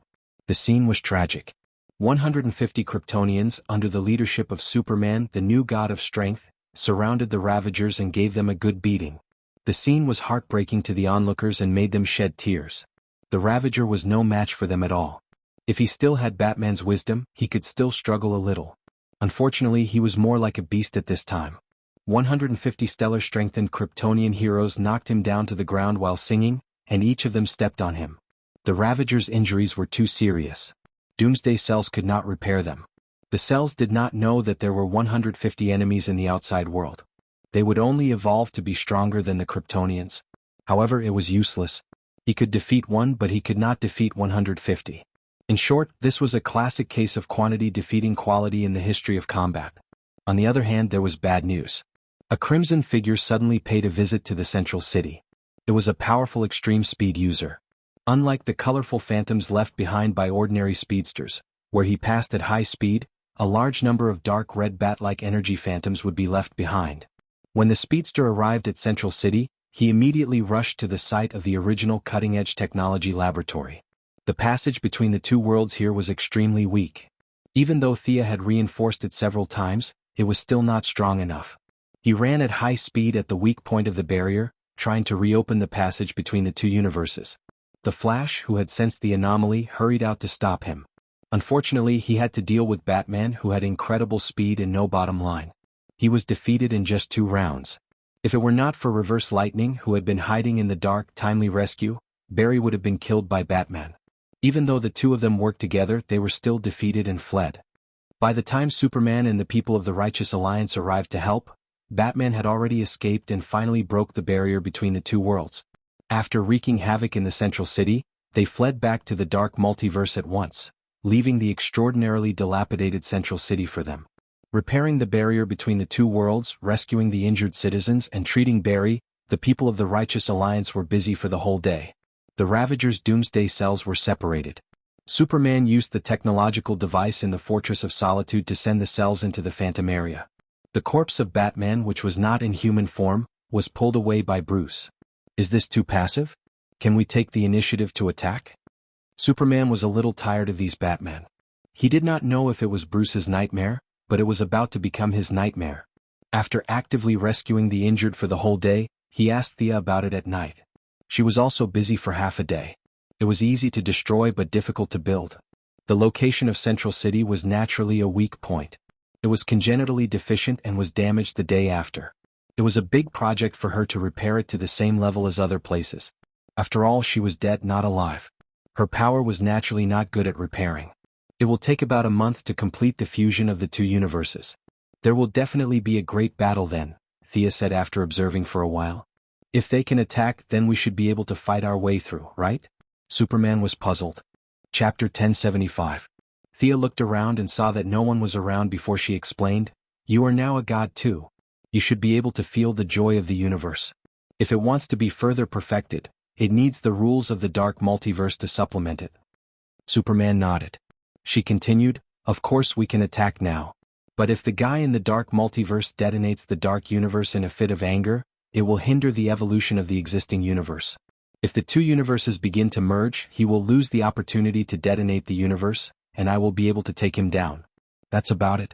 The scene was tragic. 150 Kryptonians, under the leadership of Superman, the new god of strength, surrounded the Ravagers and gave them a good beating. The scene was heartbreaking to the onlookers and made them shed tears. The Ravager was no match for them at all. If he still had Batman's wisdom, he could still struggle a little. Unfortunately, he was more like a beast at this time. 150 stellar-strengthened Kryptonian heroes knocked him down to the ground while singing, and each of them stepped on him. The Ravager's injuries were too serious. Doomsday cells could not repair them. The cells did not know that there were 150 enemies in the outside world. They would only evolve to be stronger than the Kryptonians. However, it was useless. He could defeat one, but he could not defeat 150. In short, this was a classic case of quantity defeating quality in the history of combat. On the other hand, there was bad news. A crimson figure suddenly paid a visit to the central city. It was a powerful extreme speed user. Unlike the colorful phantoms left behind by ordinary speedsters, where he passed at high speed, a large number of dark red bat-like energy phantoms would be left behind. When the speedster arrived at Central City, he immediately rushed to the site of the original cutting-edge technology laboratory. The passage between the two worlds here was extremely weak. Even though Thea had reinforced it several times, it was still not strong enough. He ran at high speed at the weak point of the barrier, trying to reopen the passage between the two universes. The Flash, who had sensed the anomaly, hurried out to stop him. Unfortunately, he had to deal with Batman, who had incredible speed and no bottom line. He was defeated in just 2 rounds. If it were not for Reverse Lightning, who had been hiding in the dark, timely rescue, Barry would have been killed by Batman. Even though the two of them worked together, they were still defeated and fled. By the time Superman and the people of the Righteous Alliance arrived to help, Batman had already escaped and finally broke the barrier between the two worlds. After wreaking havoc in the Central City, they fled back to the dark multiverse at once, leaving the extraordinarily dilapidated Central City for them. Repairing the barrier between the two worlds, rescuing the injured citizens, and treating Barry, the people of the Righteous Alliance were busy for the whole day. The Ravager's doomsday cells were separated. Superman used the technological device in the Fortress of Solitude to send the cells into the Phantom area. The corpse of Batman, which was not in human form, was pulled away by Bruce. Is this too passive? Can we take the initiative to attack? Superman was a little tired of these Batman. He did not know if it was Bruce's nightmare, but it was about to become his nightmare. After actively rescuing the injured for the whole day, he asked Thea about it at night. She was also busy for half a day. It was easy to destroy but difficult to build. The location of Central City was naturally a weak point. It was congenitally deficient and was damaged the day after. It was a big project for her to repair it to the same level as other places. After all, she was dead, not alive. Her power was naturally not good at repairing. It will take about a month to complete the fusion of the two universes. There will definitely be a great battle then, Thea said after observing for a while. If they can attack, then we should be able to fight our way through, right? Superman was puzzled. Chapter 1075. Thea looked around and saw that no one was around before she explained, "You are now a god too. You should be able to feel the joy of the universe. If it wants to be further perfected, it needs the rules of the dark multiverse to supplement it." Superman nodded. She continued, "Of course we can attack now. But if the guy in the dark multiverse detonates the dark universe in a fit of anger, it will hinder the evolution of the existing universe. If the two universes begin to merge, he will lose the opportunity to detonate the universe, and I will be able to take him down. That's about it."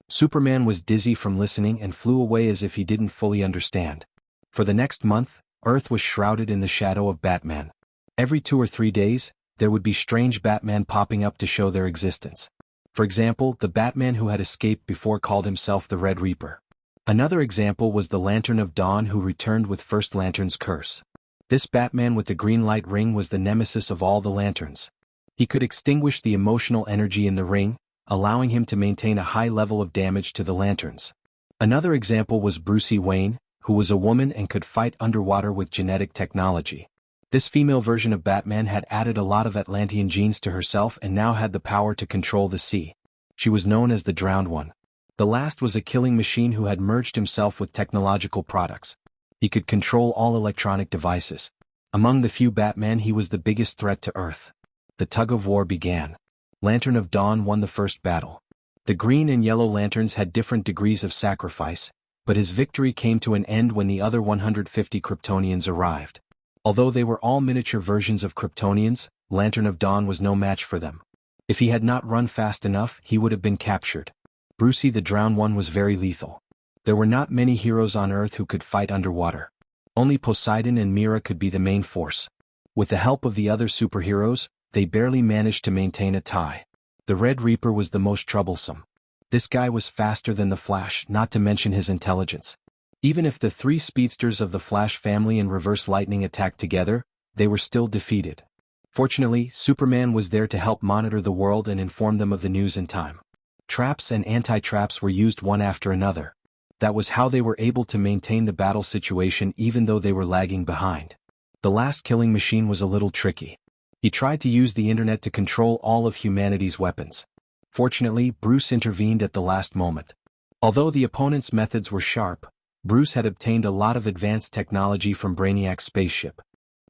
Superman was dizzy from listening and flew away as if he didn't fully understand. For the next month, Earth was shrouded in the shadow of Batman. Every 2 or 3 days, there would be strange Batman popping up to show their existence. For example, the Batman who had escaped before called himself the Red Reaper. Another example was the Lantern of Dawn who returned with First Lantern's curse. This Batman with the green light ring was the nemesis of all the lanterns. He could extinguish the emotional energy in the ring, allowing him to maintain a high level of damage to the lanterns. Another example was Bruce Wayne, who was a woman and could fight underwater with genetic technology. This female version of Batman had added a lot of Atlantean genes to herself and now had the power to control the sea. She was known as the Drowned One. The last was a killing machine who had merged himself with technological products. He could control all electronic devices. Among the few Batman, he was the biggest threat to Earth. The tug-of-war began. Lantern of Dawn won the first battle. The green and yellow lanterns had different degrees of sacrifice, but his victory came to an end when the other 150 Kryptonians arrived. Although they were all miniature versions of Kryptonians, Lantern of Dawn was no match for them. If he had not run fast enough, he would have been captured. Brucey the Drowned One was very lethal. There were not many heroes on Earth who could fight underwater. Only Poseidon and Mera could be the main force. With the help of the other superheroes, they barely managed to maintain a tie. The Red Reaper was the most troublesome. This guy was faster than the Flash, not to mention his intelligence. Even if the 3 speedsters of the Flash family and Reverse Lightning attacked together, they were still defeated. Fortunately, Superman was there to help monitor the world and inform them of the news in time. Traps and anti-traps were used one after another. That was how they were able to maintain the battle situation even though they were lagging behind. The last killing machine was a little tricky. He tried to use the internet to control all of humanity's weapons. Fortunately, Bruce intervened at the last moment. Although the opponent's methods were sharp, Bruce had obtained a lot of advanced technology from Brainiac's spaceship.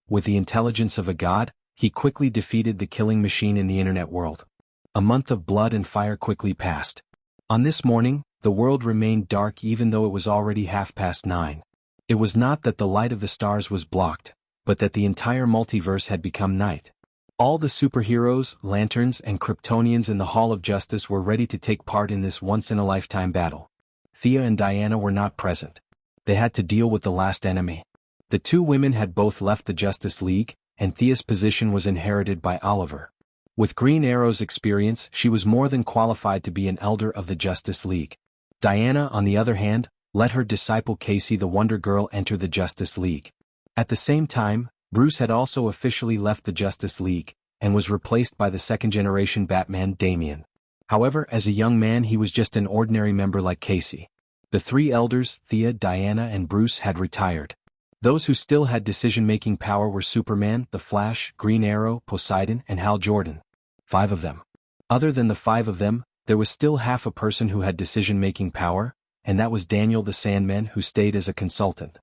With the intelligence of a god, he quickly defeated the killing machine in the internet world. A month of blood and fire quickly passed. On this morning, the world remained dark even though it was already 9:30. It was not that the light of the stars was blocked, but that the entire multiverse had become night. All the superheroes, lanterns, and Kryptonians in the Hall of Justice were ready to take part in this once-in-a-lifetime battle. Thea and Diana were not present. They had to deal with the last enemy. The two women had both left the Justice League, and Thea's position was inherited by Oliver. With Green Arrow's experience, she was more than qualified to be an elder of the Justice League. Diana, on the other hand, let her disciple Casey the Wonder Girl enter the Justice League. At the same time, Bruce had also officially left the Justice League, and was replaced by the second-generation Batman Damian. However, as a young man he was just an ordinary member like Casey. The three elders, Thea, Diana and Bruce, had retired. Those who still had decision-making power were Superman, the Flash, Green Arrow, Poseidon and Hal Jordan. 5 of them. Other than the 5 of them, there was still half a person who had decision-making power, and that was Daniel the Sandman, who stayed as a consultant.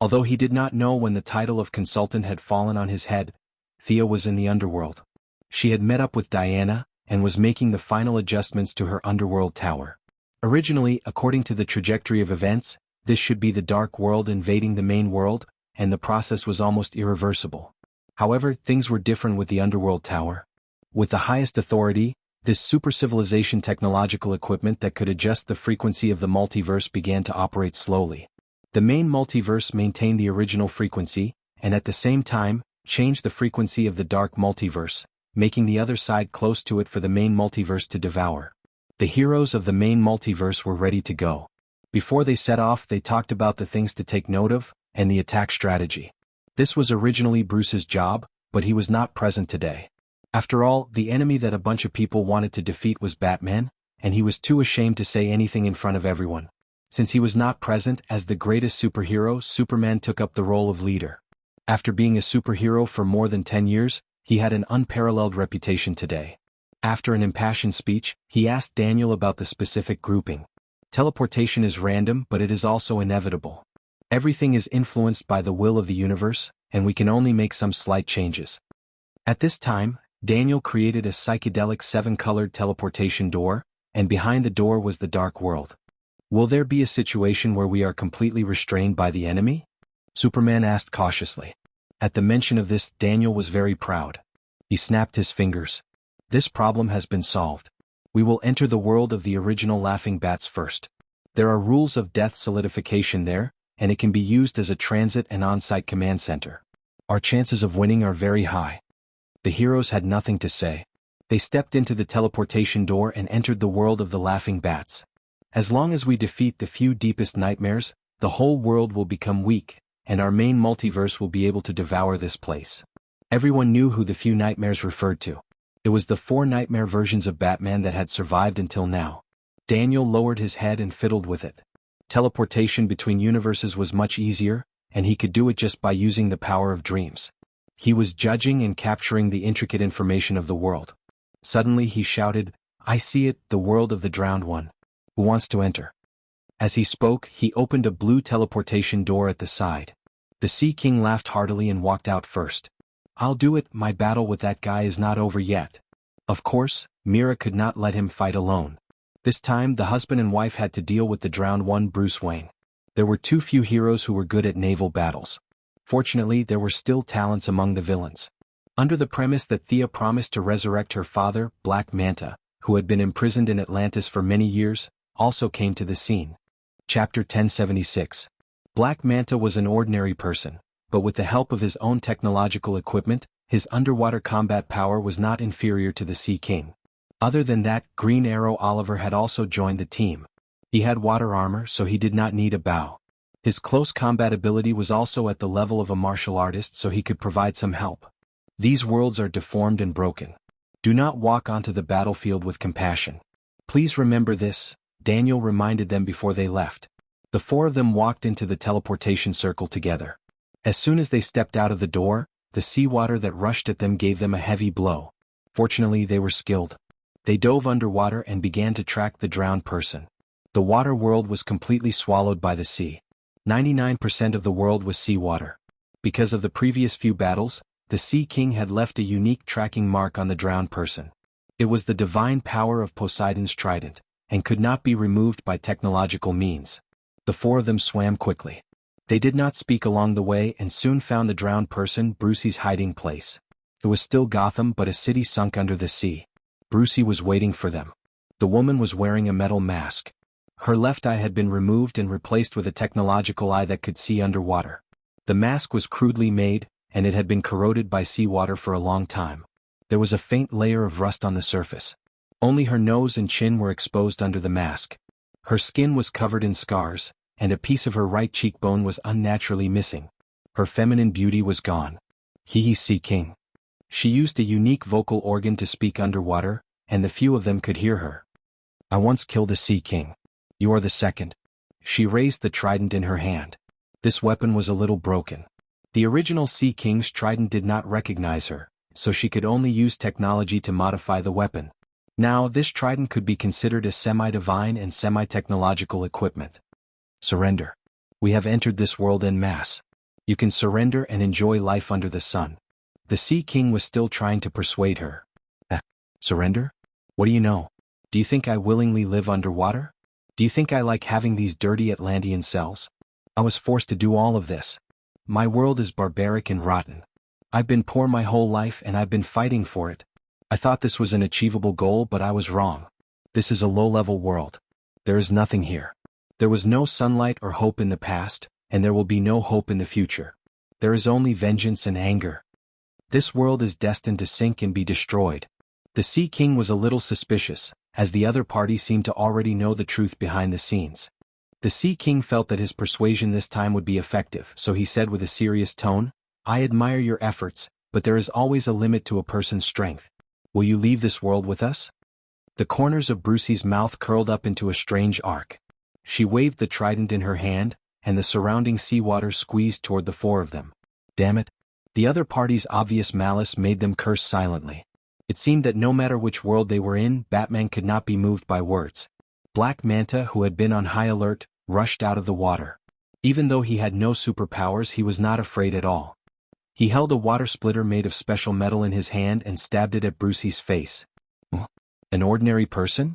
Although he did not know when the title of consultant had fallen on his head, Thea was in the underworld. She had met up with Diana, and was making the final adjustments to her underworld tower. Originally, according to the trajectory of events, this should be the Dark World invading the main world, and the process was almost irreversible. However, things were different with the underworld tower. With the highest authority, this super-civilization technological equipment that could adjust the frequency of the multiverse began to operate slowly. The main multiverse maintained the original frequency, and at the same time, changed the frequency of the dark multiverse, making the other side close to it for the main multiverse to devour. The heroes of the main multiverse were ready to go. Before they set off, they talked about the things to take note of, and the attack strategy. This was originally Bruce's job, but he was not present today. After all, the enemy that a bunch of people wanted to defeat was Batman, and he was too ashamed to say anything in front of everyone. Since he was not present, as the greatest superhero, Superman took up the role of leader. After being a superhero for more than 10 years, he had an unparalleled reputation today. After an impassioned speech, he asked Daniel about the specific grouping. Teleportation is random, but it is also inevitable. Everything is influenced by the will of the universe, and we can only make some slight changes. At this time, Daniel created a psychedelic 7-colored teleportation door, and behind the door was the dark world. Will there be a situation where we are completely restrained by the enemy? Superman asked cautiously. At the mention of this, Daniel was very proud. He snapped his fingers. This problem has been solved. We will enter the world of the original Laughing Bats first. There are rules of death solidification there, and it can be used as a transit and on-site command center. Our chances of winning are very high. The heroes had nothing to say. They stepped into the teleportation door and entered the world of the Laughing Bats. As long as we defeat the few deepest nightmares, the whole world will become weak, and our main multiverse will be able to devour this place. Everyone knew who the few nightmares referred to. It was the 4 nightmare versions of Batman that had survived until now. Daniel lowered his head and fiddled with it. Teleportation between universes was much easier, and he could do it just by using the power of dreams. He was judging and capturing the intricate information of the world. Suddenly he shouted, "I see it, the world of the drowned one. Who wants to enter?" As he spoke, he opened a blue teleportation door at the side. The Sea King laughed heartily and walked out first. "I'll do it, my battle with that guy is not over yet." Of course, Mira could not let him fight alone. This time the husband and wife had to deal with the drowned one, Bruce Wayne. There were too few heroes who were good at naval battles. Fortunately, there were still talents among the villains. Under the premise that Thea promised to resurrect her father, Black Manta, who had been imprisoned in Atlantis for many years, also came to the scene. Chapter 1076. Black Manta was an ordinary person, but with the help of his own technological equipment, his underwater combat power was not inferior to the Sea King. Other than that, Green Arrow Oliver had also joined the team. He had water armor, so he did not need a bow. His close combat ability was also at the level of a martial artist, so he could provide some help. These worlds are deformed and broken. Do not walk onto the battlefield with compassion. Please remember this, Daniel reminded them before they left. The 4 of them walked into the teleportation circle together. As soon as they stepped out of the door, the seawater that rushed at them gave them a heavy blow. Fortunately, they were skilled. They dove underwater and began to track the drowned person. The water world was completely swallowed by the sea. 99% of the world was seawater. Because of the previous few battles, the Sea King had left a unique tracking mark on the drowned person. It was the divine power of Poseidon's trident, and could not be removed by technological means. The 4 of them swam quickly. They did not speak along the way and soon found the drowned person, Brucey's hiding place. It was still Gotham but a city sunk under the sea. Brucey was waiting for them. The woman was wearing a metal mask. Her left eye had been removed and replaced with a technological eye that could see underwater. The mask was crudely made, and it had been corroded by seawater for a long time. There was a faint layer of rust on the surface. Only her nose and chin were exposed under the mask. Her skin was covered in scars, and a piece of her right cheekbone was unnaturally missing. Her feminine beauty was gone. He Sea King. She used a unique vocal organ to speak underwater, and the few of them could hear her. I once killed a Sea King. You are the second. She raised the trident in her hand. This weapon was a little broken. The original Sea King's trident did not recognize her, so she could only use technology to modify the weapon. Now this trident could be considered a semi-divine and semi-technological equipment. Surrender. We have entered this world en masse. You can surrender and enjoy life under the sun. The Sea King was still trying to persuade her. Surrender? What do you know? Do you think I willingly live underwater? Do you think I like having these dirty Atlantean cells? I was forced to do all of this. My world is barbaric and rotten. I've been poor my whole life and I've been fighting for it. I thought this was an achievable goal but I was wrong. This is a low-level world. There is nothing here. There was no sunlight or hope in the past, and there will be no hope in the future. There is only vengeance and anger. This world is destined to sink and be destroyed. The Sea King was a little suspicious, as the other party seemed to already know the truth behind the scenes. The Sea King felt that his persuasion this time would be effective, so he said with a serious tone, I admire your efforts, but there is always a limit to a person's strength. Will you leave this world with us? The corners of Brucey's mouth curled up into a strange arc. She waved the trident in her hand, and the surrounding seawater squeezed toward the four of them. Damn it. The other party's obvious malice made them curse silently. It seemed that no matter which world they were in, Batman could not be moved by words. Black Manta, who had been on high alert, rushed out of the water. Even though he had no superpowers, he was not afraid at all. He held a water splitter made of special metal in his hand and stabbed it at Brucey's face. An ordinary person?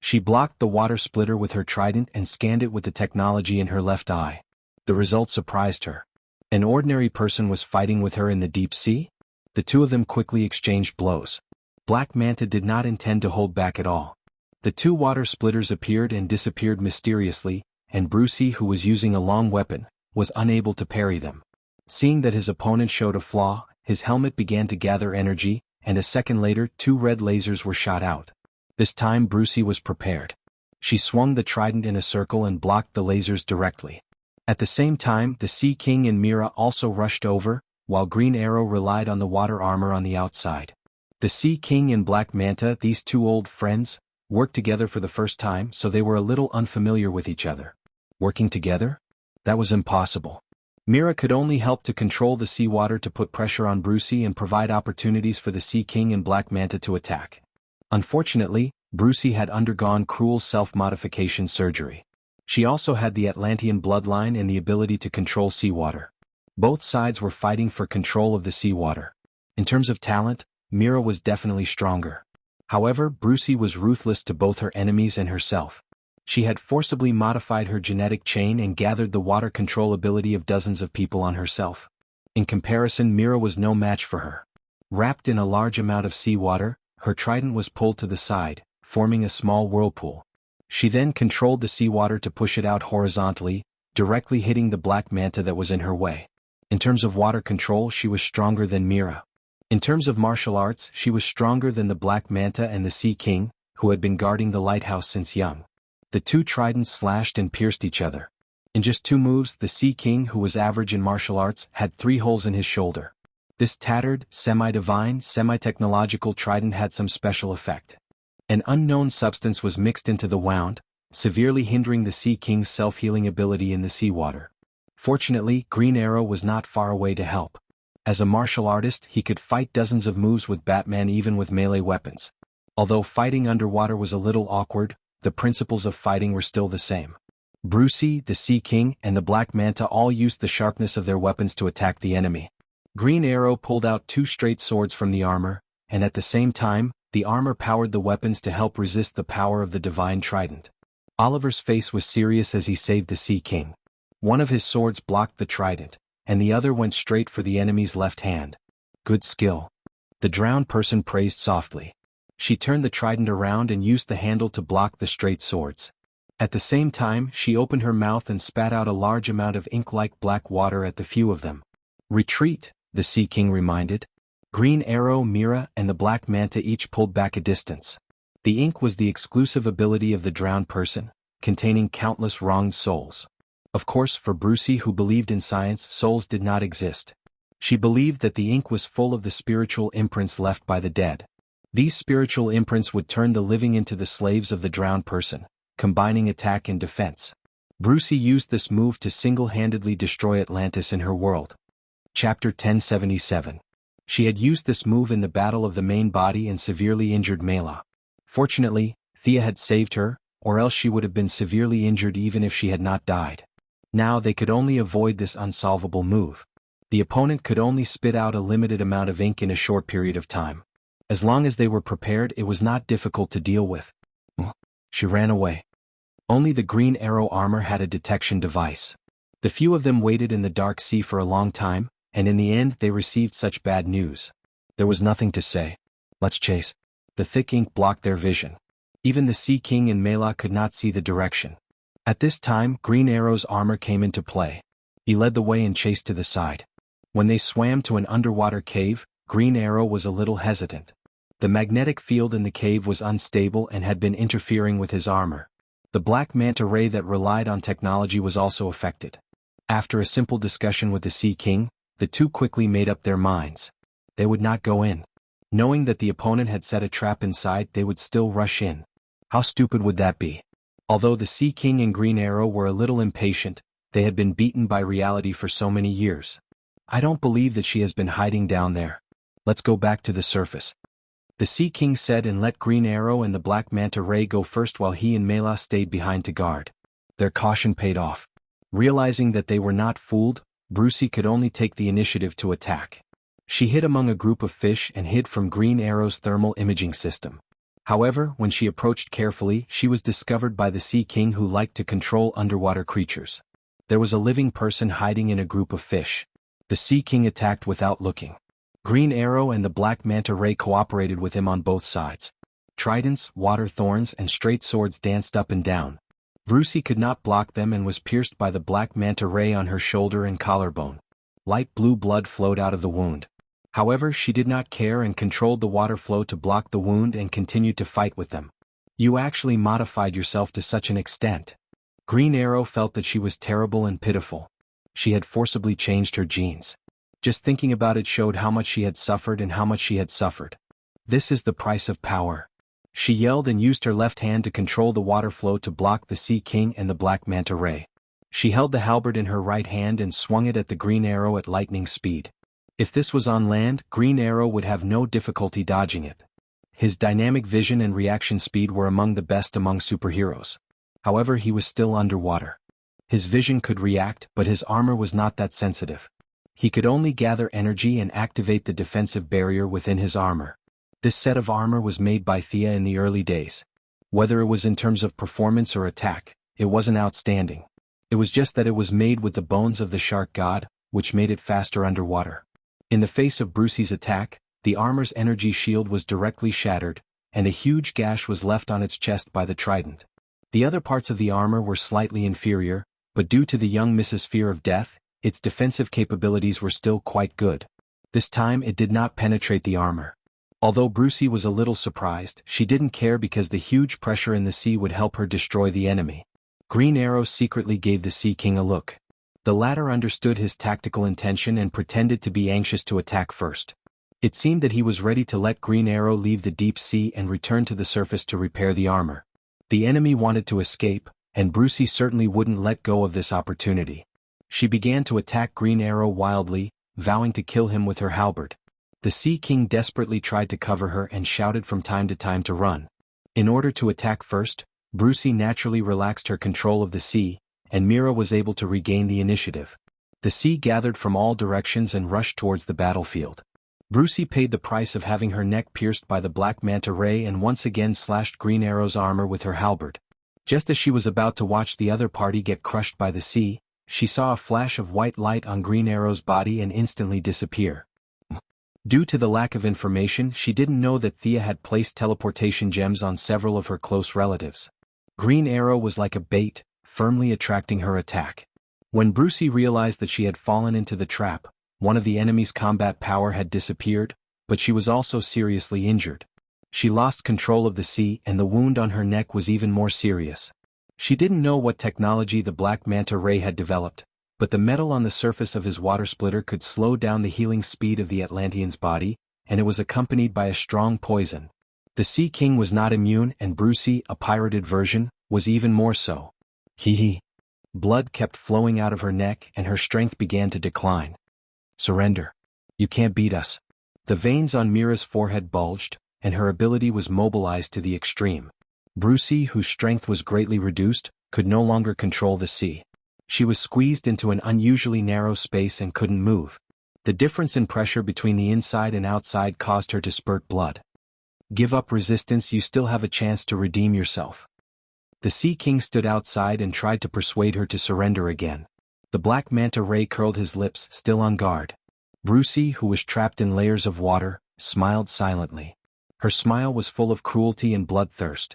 She blocked the water splitter with her trident and scanned it with the technology in her left eye. The result surprised her. An ordinary person was fighting with her in the deep sea? The two of them quickly exchanged blows. Black Manta did not intend to hold back at all. The two water splitters appeared and disappeared mysteriously, and Brucey, who was using a long weapon, was unable to parry them. Seeing that his opponent showed a flaw, his helmet began to gather energy, and a second later 2 red lasers were shot out. This time Brucey was prepared. She swung the trident in a circle and blocked the lasers directly. At the same time, the Sea King and Mira also rushed over, while Green Arrow relied on the water armor on the outside. The Sea King and Black Manta, these two old friends, worked together for the first time, so they were a little unfamiliar with each other. Working together? That was impossible. Mira could only help to control the seawater to put pressure on Brucey and provide opportunities for the Sea King and Black Manta to attack. Unfortunately, Brucey had undergone cruel self-modification surgery. She also had the Atlantean bloodline and the ability to control seawater. Both sides were fighting for control of the seawater. In terms of talent, Mira was definitely stronger. However, Brucey was ruthless to both her enemies and herself. She had forcibly modified her genetic chain and gathered the water control ability of dozens of people on herself. In comparison, Mira was no match for her. Wrapped in a large amount of seawater, her trident was pulled to the side, forming a small whirlpool. She then controlled the seawater to push it out horizontally, directly hitting the Black Manta that was in her way. In terms of water control, she was stronger than Mira. In terms of martial arts, she was stronger than the Black Manta and the Sea King, who had been guarding the lighthouse since young. The two tridents slashed and pierced each other. In just 2 moves, the Sea King, who was average in martial arts, had 3 holes in his shoulder. This tattered, semi-divine, semi-technological trident had some special effect. An unknown substance was mixed into the wound, severely hindering the Sea King's self-healing ability in the seawater. Fortunately, Green Arrow was not far away to help. As a martial artist, he could fight dozens of moves with Batman even with melee weapons. Although fighting underwater was a little awkward, the principles of fighting were still the same. Brucey, the Sea King, and the Black Manta all used the sharpness of their weapons to attack the enemy. Green Arrow pulled out 2 straight swords from the armor, and at the same time, the armor powered the weapons to help resist the power of the divine trident. Oliver's face was serious as he saved the Sea King. One of his swords blocked the trident, and the other went straight for the enemy's left hand. Good skill. The drowned person praised softly. She turned the trident around and used the handle to block the straight swords. At the same time, she opened her mouth and spat out a large amount of ink-like black water at the few of them. Retreat, the Sea King reminded. Green Arrow, Mira, and the Black Manta each pulled back a distance. The ink was the exclusive ability of the drowned person, containing countless wronged souls. Of course, for Brucey, who believed in science, souls did not exist. She believed that the ink was full of the spiritual imprints left by the dead. These spiritual imprints would turn the living into the slaves of the drowned person, combining attack and defense. Brucey used this move to single-handedly destroy Atlantis in her world. Chapter 1077. She had used this move in the Battle of the Main Body and severely injured Mela. Fortunately, Thea had saved her, or else she would have been severely injured even if she had not died. Now they could only avoid this unsolvable move. The opponent could only spit out a limited amount of ink in a short period of time. As long as they were prepared, it was not difficult to deal with. She ran away. Only the Green Arrow armor had a detection device. The few of them waited in the dark sea for a long time, and in the end they received such bad news. There was nothing to say. Let's chase. The thick ink blocked their vision. Even the Sea King and Mela could not see the direction. At this time, Green Arrow's armor came into play. He led the way and chased to the side. When they swam to an underwater cave, Green Arrow was a little hesitant. The magnetic field in the cave was unstable and had been interfering with his armor. The Black Manta ray that relied on technology was also affected. After a simple discussion with the Sea King, the two quickly made up their minds. They would not go in. Knowing that the opponent had set a trap inside, they would still rush in. How stupid would that be? Although the Sea King and Green Arrow were a little impatient, they had been beaten by reality for so many years. I don't believe that she has been hiding down there. Let's go back to the surface. The Sea King said and let Green Arrow and the Black Manta ray go first while he and Mela stayed behind to guard. Their caution paid off. Realizing that they were not fooled, Brucey could only take the initiative to attack. She hid among a group of fish and hid from Green Arrow's thermal imaging system. However, when she approached carefully, she was discovered by the Sea King, who liked to control underwater creatures. There was a living person hiding in a group of fish. The Sea King attacked without looking. Green Arrow and the Black Manta ray cooperated with him on both sides. Tridents, water thorns, and straight swords danced up and down. Brucey could not block them and was pierced by the Black Manta ray on her shoulder and collarbone. Light blue blood flowed out of the wound. However, she did not care and controlled the water flow to block the wound and continued to fight with them. You actually modified yourself to such an extent. Green Arrow felt that she was terrible and pitiful. She had forcibly changed her genes. Just thinking about it showed how much she had suffered and how much she had suffered. This is the price of power. She yelled and used her left hand to control the water flow to block the Sea King and the Black Manta ray. She held the halberd in her right hand and swung it at the Green Arrow at lightning speed. If this was on land, Green Arrow would have no difficulty dodging it. His dynamic vision and reaction speed were among the best among superheroes. However, he was still underwater. His vision could react, but his armor was not that sensitive. He could only gather energy and activate the defensive barrier within his armor. This set of armor was made by Thea in the early days. Whether it was in terms of performance or attack, it wasn't outstanding. It was just that it was made with the bones of the shark god, which made it faster underwater. In the face of Brucey's attack, the armor's energy shield was directly shattered, and a huge gash was left on its chest by the trident. The other parts of the armor were slightly inferior, but due to the young Mrs. Fear of Death, its defensive capabilities were still quite good. This time it did not penetrate the armor. Although Brucey was a little surprised, she didn't care because the huge pressure in the sea would help her destroy the enemy. Green Arrow secretly gave the Sea King a look. The latter understood his tactical intention and pretended to be anxious to attack first. It seemed that he was ready to let Green Arrow leave the deep sea and return to the surface to repair the armor. The enemy wanted to escape, and Brucey certainly wouldn't let go of this opportunity. She began to attack Green Arrow wildly, vowing to kill him with her halberd. The Sea King desperately tried to cover her and shouted from time to time to run. In order to attack first, Brucey naturally relaxed her control of the sea, and Mira was able to regain the initiative. The sea gathered from all directions and rushed towards the battlefield. Brucey paid the price of having her neck pierced by the Black Manta ray and once again slashed Green Arrow's armor with her halberd. Just as she was about to watch the other party get crushed by the sea, she saw a flash of white light on Green Arrow's body and instantly disappear. Due to the lack of information, she didn't know that Thea had placed teleportation gems on several of her close relatives. Green Arrow was like a bait, firmly attracting her attack. When Brucey realized that she had fallen into the trap, one of the enemy's combat power had disappeared, but she was also seriously injured. She lost control of the sea and the wound on her neck was even more serious. She didn't know what technology the Black Manta Ray had developed, but the metal on the surface of his water splitter could slow down the healing speed of the Atlantean's body, and it was accompanied by a strong poison. The Sea King was not immune and Brucey, a pirated version, was even more so. Hee. Blood kept flowing out of her neck and her strength began to decline. Surrender. You can't beat us. The veins on Mira's forehead bulged, and her ability was mobilized to the extreme. Brucey, whose strength was greatly reduced, could no longer control the sea. She was squeezed into an unusually narrow space and couldn't move. The difference in pressure between the inside and outside caused her to spurt blood. Give up resistance, you still have a chance to redeem yourself. The Sea King stood outside and tried to persuade her to surrender again. The Black Manta Ray curled his lips, still on guard. Brucey, who was trapped in layers of water, smiled silently. Her smile was full of cruelty and bloodthirst.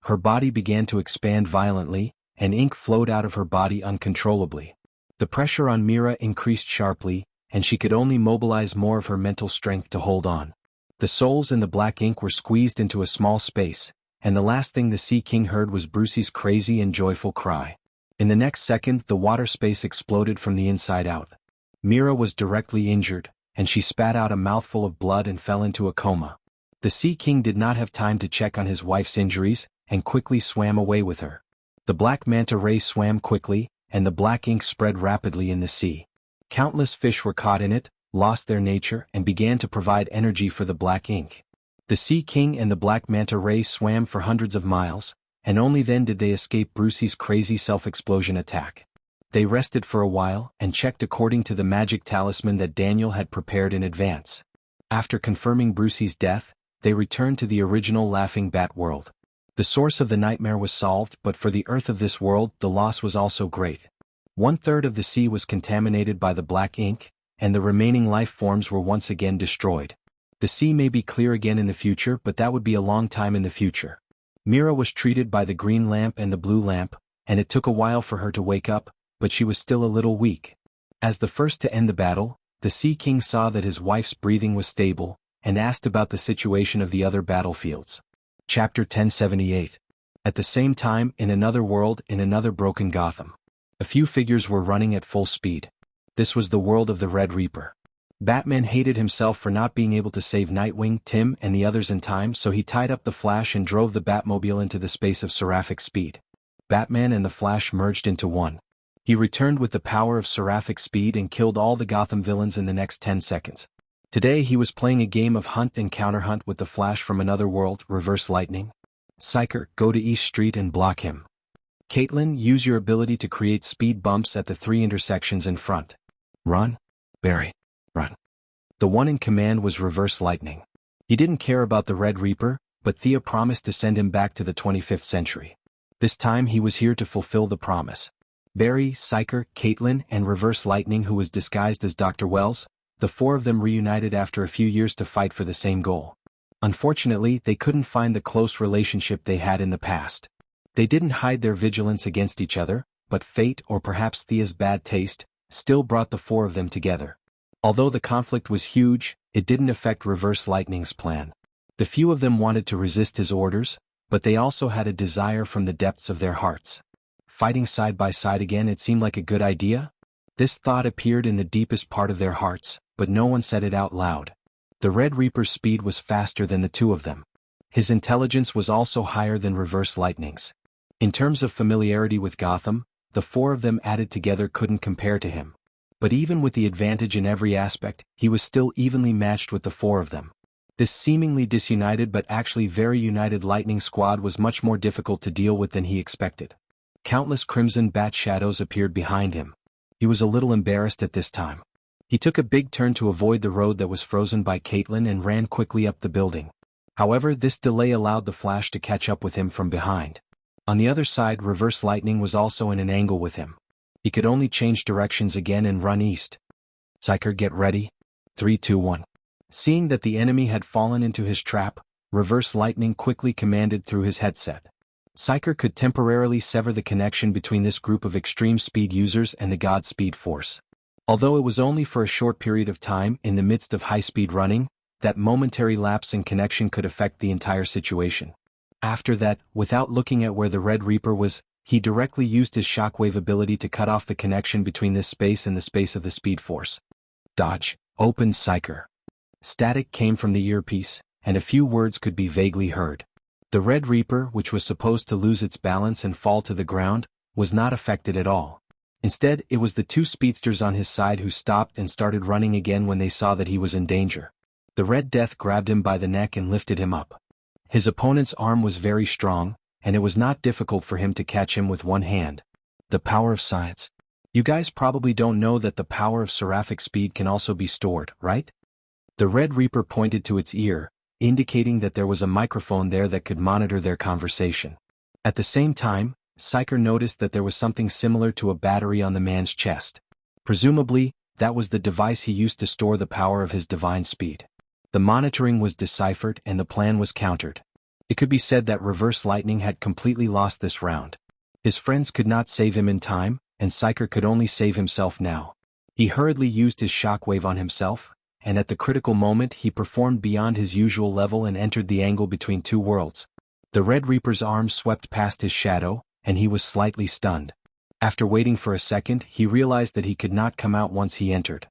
Her body began to expand violently, and ink flowed out of her body uncontrollably. The pressure on Mira increased sharply, and she could only mobilize more of her mental strength to hold on. The souls in the black ink were squeezed into a small space, and the last thing the Sea King heard was Brucey's crazy and joyful cry. In the next second, the water space exploded from the inside out. Mira was directly injured, and she spat out a mouthful of blood and fell into a coma. The Sea King did not have time to check on his wife's injuries, and quickly swam away with her. The Black Manta Ray swam quickly, and the black ink spread rapidly in the sea. Countless fish were caught in it, lost their nature, and began to provide energy for the black ink. The Sea King and the Black Manta Ray swam for hundreds of miles, and only then did they escape Brucey's crazy self-explosion attack. They rested for a while and checked according to the magic talisman that Daniel had prepared in advance. After confirming Brucey's death, they returned to the original Laughing Bat world. The source of the nightmare was solved, but for the earth of this world the loss was also great. 1/3 of the sea was contaminated by the black ink, and the remaining life forms were once again destroyed. The sea may be clear again in the future, but that would be a long time in the future. Mira was treated by the green lamp and the blue lamp, and it took a while for her to wake up, but she was still a little weak. As the first to end the battle, the Sea King saw that his wife's breathing was stable, and asked about the situation of the other battlefields. Chapter 1078. At the same time, in another world, in another broken Gotham. A few figures were running at full speed. This was the world of the Red Reaper. Batman hated himself for not being able to save Nightwing, Tim, and the others in time, so he tied up the Flash and drove the Batmobile into the space of seraphic speed. Batman and the Flash merged into one. He returned with the power of seraphic speed and killed all the Gotham villains in the next 10 seconds. Today he was playing a game of hunt and counter-hunt with the Flash from another world, Reverse Lightning. Psyker, go to East Street and block him. Caitlin, use your ability to create speed bumps at the 3 intersections in front. Run. Barry. Run. The one in command was Reverse Lightning. He didn't care about the Red Reaper, but Thea promised to send him back to the 25th century. This time he was here to fulfill the promise. Barry, Psyker, Caitlin, and Reverse Lightning, who was disguised as Dr. Wells, the 4 of them reunited after a few years to fight for the same goal. Unfortunately, they couldn't find the close relationship they had in the past. They didn't hide their vigilance against each other, but fate, or perhaps Thea's bad taste, still brought the 4 of them together. Although the conflict was huge, it didn't affect Reverse Lightning's plan. The few of them wanted to resist his orders, but they also had a desire from the depths of their hearts. Fighting side by side again, it seemed like a good idea? This thought appeared in the deepest part of their hearts, but no one said it out loud. The Red Reaper's speed was faster than the 2 of them. His intelligence was also higher than Reverse Lightning's. In terms of familiarity with Gotham, the 4 of them added together couldn't compare to him. But even with the advantage in every aspect, he was still evenly matched with the 4 of them. This seemingly disunited but actually very united Lightning Squad was much more difficult to deal with than he expected. Countless crimson bat shadows appeared behind him. He was a little embarrassed at this time. He took a big turn to avoid the road that was frozen by Caitlin and ran quickly up the building. However, this delay allowed the Flash to catch up with him from behind. On the other side, Reverse Lightning was also in an angle with him. He could only change directions again and run east. Psyker, get ready. 3, 2, 1. Seeing that the enemy had fallen into his trap, Reverse Lightning quickly commanded through his headset. Psyker could temporarily sever the connection between this group of extreme speed users and the Godspeed Force. Although it was only for a short period of time in the midst of high-speed running, that momentary lapse in connection could affect the entire situation. After that, without looking at where the Red Reaper was, he directly used his shockwave ability to cut off the connection between this space and the space of the Speed Force. Dodge. Open Psyker. Static came from the earpiece, and a few words could be vaguely heard. The Red Reaper, which was supposed to lose its balance and fall to the ground, was not affected at all. Instead, it was the two speedsters on his side who stopped and started running again when they saw that he was in danger. The Red Death grabbed him by the neck and lifted him up. His opponent's arm was very strong, and it was not difficult for him to catch him with one hand. The power of science. You guys probably don't know that the power of seraphic speed can also be stored, right? The Red Reaper pointed to its ear, indicating that there was a microphone there that could monitor their conversation. At the same time, Psyker noticed that there was something similar to a battery on the man's chest. Presumably, that was the device he used to store the power of his divine speed. The monitoring was deciphered and the plan was countered. It could be said that Reverse Lightning had completely lost this round. His friends could not save him in time, and Psyker could only save himself now. He hurriedly used his shockwave on himself, and at the critical moment he performed beyond his usual level and entered the angle between two worlds. The Red Reaper's arm swept past his shadow, and he was slightly stunned. After waiting for a second, he realized that he could not come out once he entered.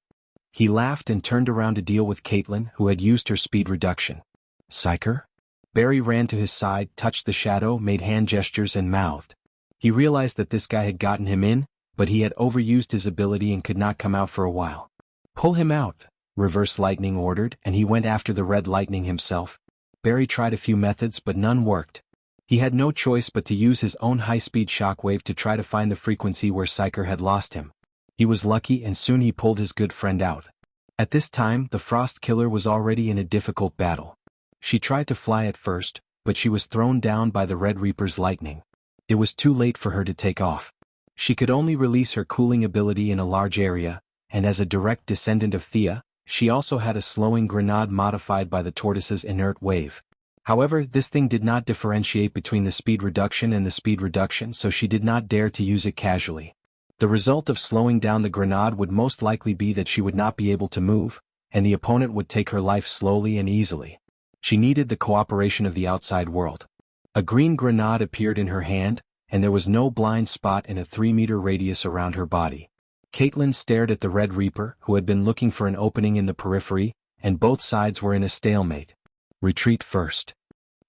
He laughed and turned around to deal with Caitlin, who had used her speed reduction. Psyker? Barry ran to his side, touched the shadow, made hand gestures and mouthed. He realized that this guy had gotten him in, but he had overused his ability and could not come out for a while. Pull him out, Reverse Lightning ordered, and he went after the Red Lightning himself. Barry tried a few methods but none worked. He had no choice but to use his own high-speed shockwave to try to find the frequency where Psyker had lost him. He was lucky and soon he pulled his good friend out. At this time, the Frost Killer was already in a difficult battle. She tried to fly at first, but she was thrown down by the Red Reaper's lightning. It was too late for her to take off. She could only release her cooling ability in a large area, and as a direct descendant of Thea, she also had a slowing grenade modified by the tortoise's inert wave. However, this thing did not differentiate between the speed reduction and the speed reduction, so she did not dare to use it casually. The result of slowing down the grenade would most likely be that she would not be able to move, and the opponent would take her life slowly and easily. She needed the cooperation of the outside world. A green grenade appeared in her hand, and there was no blind spot in a 3-meter radius around her body. Caitlin stared at the Red Reaper, who had been looking for an opening in the periphery, and both sides were in a stalemate. Retreat first.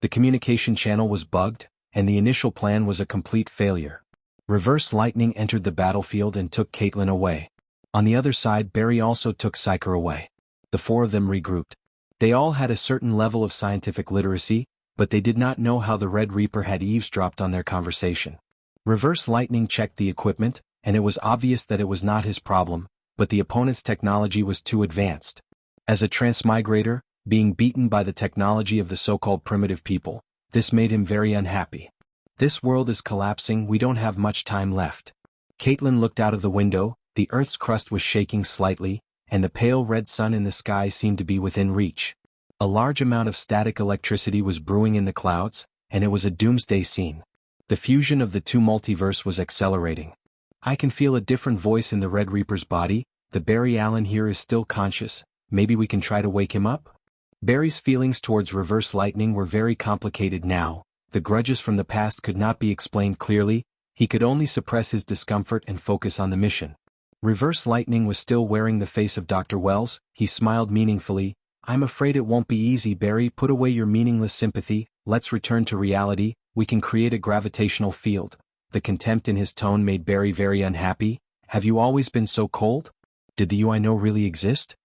The communication channel was bugged, and the initial plan was a complete failure. Reverse Lightning entered the battlefield and took Caitlin away. On the other side, Barry also took Psyker away. The four of them regrouped. They all had a certain level of scientific literacy, but they did not know how the Red Reaper had eavesdropped on their conversation. Reverse Lightning checked the equipment, and it was obvious that it was not his problem, but the opponent's technology was too advanced. As a transmigrator, being beaten by the technology of the so-called primitive people, this made him very unhappy. This world is collapsing, we don't have much time left. Caitlin looked out of the window, the Earth's crust was shaking slightly, and the pale red sun in the sky seemed to be within reach. A large amount of static electricity was brewing in the clouds, and it was a doomsday scene. The fusion of the two multiverse was accelerating. I can feel a different voice in the Red Reaper's body. The Barry Allen here is still conscious, maybe we can try to wake him up? Barry's feelings towards Reverse Lightning were very complicated now. The grudges from the past could not be explained clearly, he could only suppress his discomfort and focus on the mission. Reverse Lightning was still wearing the face of Dr. Wells. He smiled meaningfully. I'm afraid it won't be easy, Barry, put away your meaningless sympathy, let's return to reality, we can create a gravitational field. The contempt in his tone made Barry very unhappy. Have you always been so cold? Did the you I know really exist?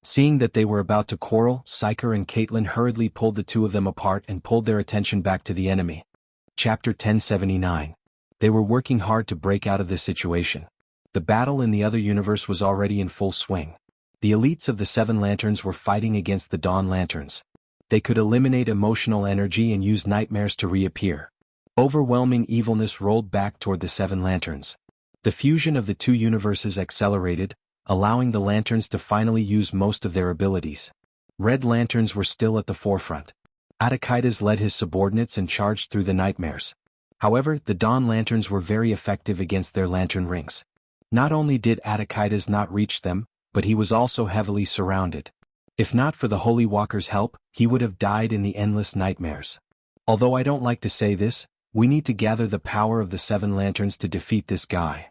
Seeing that they were about to quarrel, Psyker and Caitlin hurriedly pulled the two of them apart and pulled their attention back to the enemy. Chapter 1079. They were working hard to break out of this situation. The battle in the other universe was already in full swing. The elites of the Seven Lanterns were fighting against the Dawn Lanterns. They could eliminate emotional energy and use nightmares to reappear. Overwhelming evilness rolled back toward the Seven Lanterns. The fusion of the two universes accelerated, allowing the Lanterns to finally use most of their abilities. Red lanterns were still at the forefront. Atakaitas led his subordinates and charged through the nightmares. However, the dawn lanterns were very effective against their lantern rings. Not only did Atakaitas not reach them, but he was also heavily surrounded. If not for the Holy Walker's help, he would have died in the endless nightmares. Although I don't like to say this, we need to gather the power of the 7 lanterns to defeat this guy,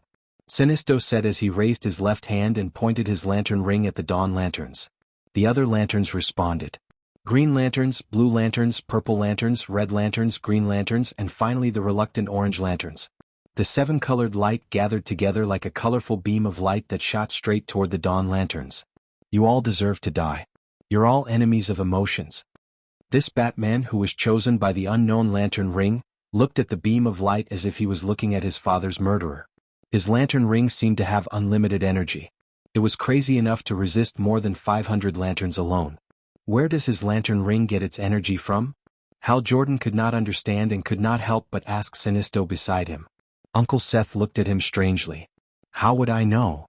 Sinisto said as he raised his left hand and pointed his lantern ring at the dawn lanterns. The other lanterns responded. Green lanterns, blue lanterns, purple lanterns, red lanterns, green lanterns, and finally the reluctant orange lanterns. The 7-colored light gathered together like a colorful beam of light that shot straight toward the dawn lanterns. You all deserve to die. You're all enemies of emotions. This Batman, who was chosen by the unknown lantern ring, looked at the beam of light as if he was looking at his father's murderer. His lantern ring seemed to have unlimited energy. It was crazy enough to resist more than 500 lanterns alone. Where does his lantern ring get its energy from? Hal Jordan could not understand and could not help but ask Sinisto beside him. Uncle Seth looked at him strangely. How would I know?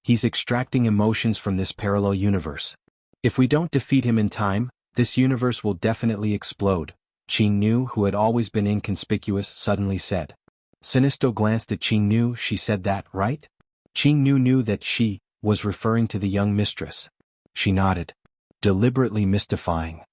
He's extracting emotions from this parallel universe. If we don't defeat him in time, this universe will definitely explode, Jianghu, who had always been inconspicuous, suddenly said. Sinisto glanced at Jianghu. She said that, right? Jianghu knew that she was referring to the young mistress. She nodded. Deliberately mystifying.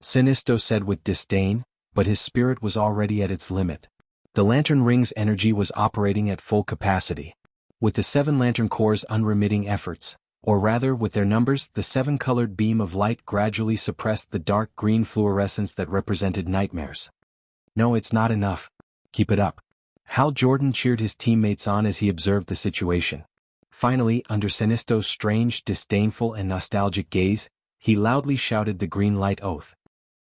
Sinisto said with disdain, but his spirit was already at its limit. The lantern ring's energy was operating at full capacity. With the 7 lantern corps' unremitting efforts, or rather with their numbers, the 7-colored beam of light gradually suppressed the dark green fluorescence that represented nightmares. No, it's not enough. Keep it up. Hal Jordan cheered his teammates on as he observed the situation. Finally, under Sinisto's strange, disdainful and nostalgic gaze, he loudly shouted the green light oath.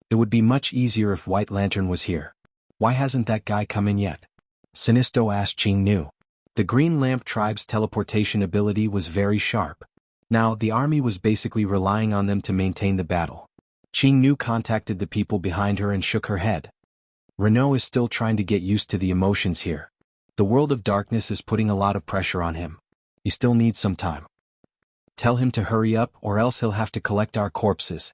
It would be much easier if White Lantern was here. Why hasn't that guy come in yet? Sinisto asked Jianghu. The Green Lamp tribe's teleportation ability was very sharp. Now, the army was basically relying on them to maintain the battle. Jianghu contacted the people behind her and shook her head. Renault is still trying to get used to the emotions here. The world of darkness is putting a lot of pressure on him. He still needs some time. Tell him to hurry up or else he'll have to collect our corpses,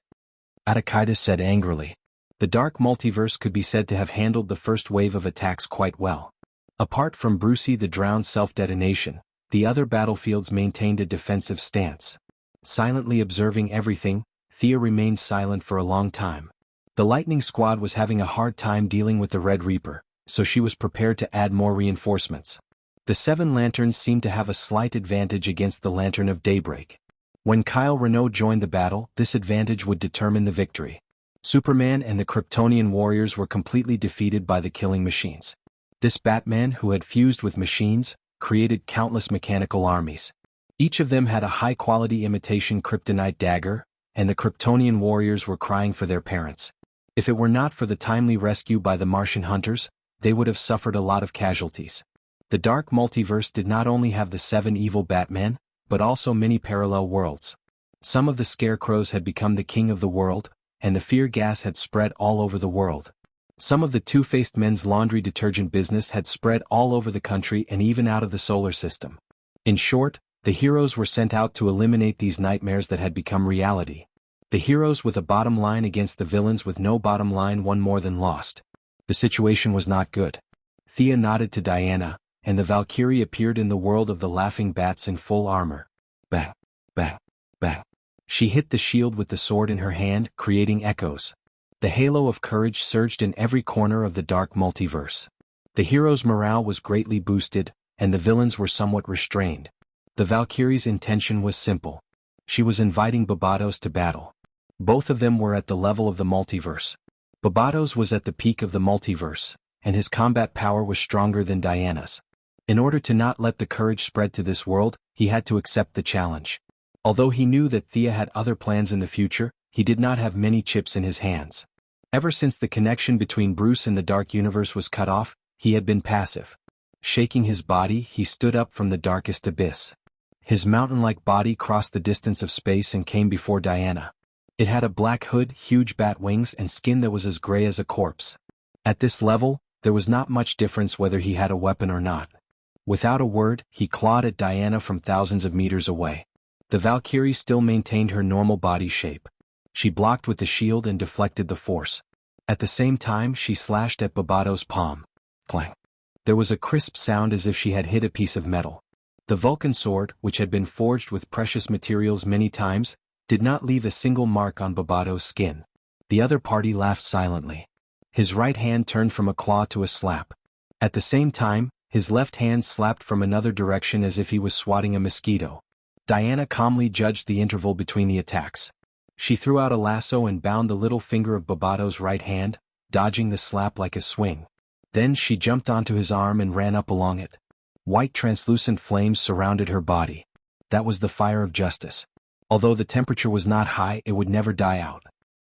Atakaitas said angrily. The dark multiverse could be said to have handled the first wave of attacks quite well. Apart from Brucey the Drowned's self-detonation, the other battlefields maintained a defensive stance. Silently observing everything, Thea remained silent for a long time. The Lightning Squad was having a hard time dealing with the Red Reaper, so she was prepared to add more reinforcements. The 7 lanterns seemed to have a slight advantage against the Lantern of Daybreak. When Kyle Renault joined the battle, this advantage would determine the victory. Superman and the Kryptonian warriors were completely defeated by the killing machines. This Batman, who had fused with machines, created countless mechanical armies. Each of them had a high-quality imitation kryptonite dagger, and the Kryptonian warriors were crying for their parents. If it were not for the timely rescue by the Martian hunters, they would have suffered a lot of casualties. The dark multiverse did not only have the 7 evil Batmen, but also many parallel worlds. Some of the scarecrows had become the king of the world, and the fear gas had spread all over the world. Some of the two-faced men's laundry detergent business had spread all over the country and even out of the solar system. In short, the heroes were sent out to eliminate these nightmares that had become reality. The heroes with a bottom line against the villains with no bottom line won more than lost. The situation was not good. Thea nodded to Diana, and the Valkyrie appeared in the world of the laughing bats in full armor. Bang, bang, bang. She hit the shield with the sword in her hand, creating echoes. The halo of courage surged in every corner of the dark multiverse. The heroes' morale was greatly boosted, and the villains were somewhat restrained. The Valkyrie's intention was simple. She was inviting Barbatos to battle. Both of them were at the level of the multiverse. Barbatos was at the peak of the multiverse, and his combat power was stronger than Diana's. In order to not let the courage spread to this world, he had to accept the challenge. Although he knew that Thea had other plans in the future, he did not have many chips in his hands. Ever since the connection between Bruce and the Dark Universe was cut off, he had been passive. Shaking his body, he stood up from the darkest abyss. His mountain-like body crossed the distance of space and came before Diana. It had a black hood, huge bat wings, and skin that was as gray as a corpse. At this level, there was not much difference whether he had a weapon or not. Without a word, he clawed at Diana from thousands of meters away. The Valkyrie still maintained her normal body shape. She blocked with the shield and deflected the force. At the same time she slashed at Babato's palm. Clang. There was a crisp sound as if she had hit a piece of metal. The Vulcan sword, which had been forged with precious materials many times, did not leave a single mark on Babato's skin. The other party laughed silently. His right hand turned from a claw to a slap. At the same time, his left hand slapped from another direction as if he was swatting a mosquito. Diana calmly judged the interval between the attacks. She threw out a lasso and bound the little finger of Babato's right hand, dodging the slap like a swing. Then she jumped onto his arm and ran up along it. White translucent flames surrounded her body. That was the fire of justice. Although the temperature was not high, it would never die out.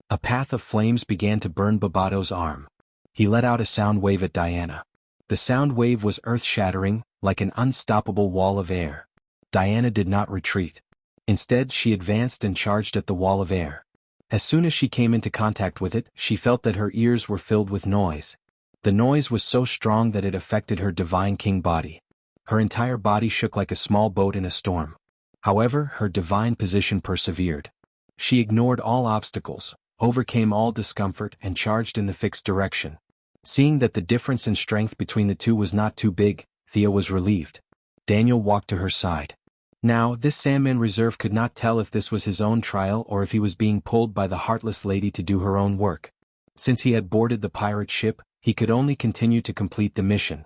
A path of flames began to burn Babato's arm. He let out a sound wave at Diana. The sound wave was earth-shattering, like an unstoppable wall of air. Diana did not retreat. Instead, she advanced and charged at the wall of air. As soon as she came into contact with it, she felt that her ears were filled with noise. The noise was so strong that it affected her divine king body. Her entire body shook like a small boat in a storm. However, her divine position persevered. She ignored all obstacles, overcame all discomfort and charged in the fixed direction. Seeing that the difference in strength between the two was not too big, Thea was relieved. Daniel walked to her side. Now, this Sandman Reserve could not tell if this was his own trial or if he was being pulled by the heartless lady to do her own work. Since he had boarded the pirate ship, he could only continue to complete the mission.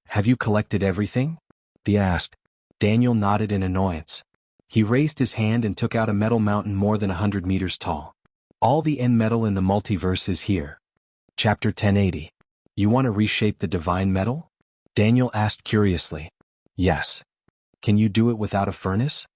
"Have you collected everything?" Thea asked. Daniel nodded in annoyance. He raised his hand and took out a metal mountain more than 100 meters tall. "All the end metal in the multiverse is here." Chapter 1080. "You want to reshape the divine metal?" Daniel asked curiously. "Yes." "Can you do it without a furnace?"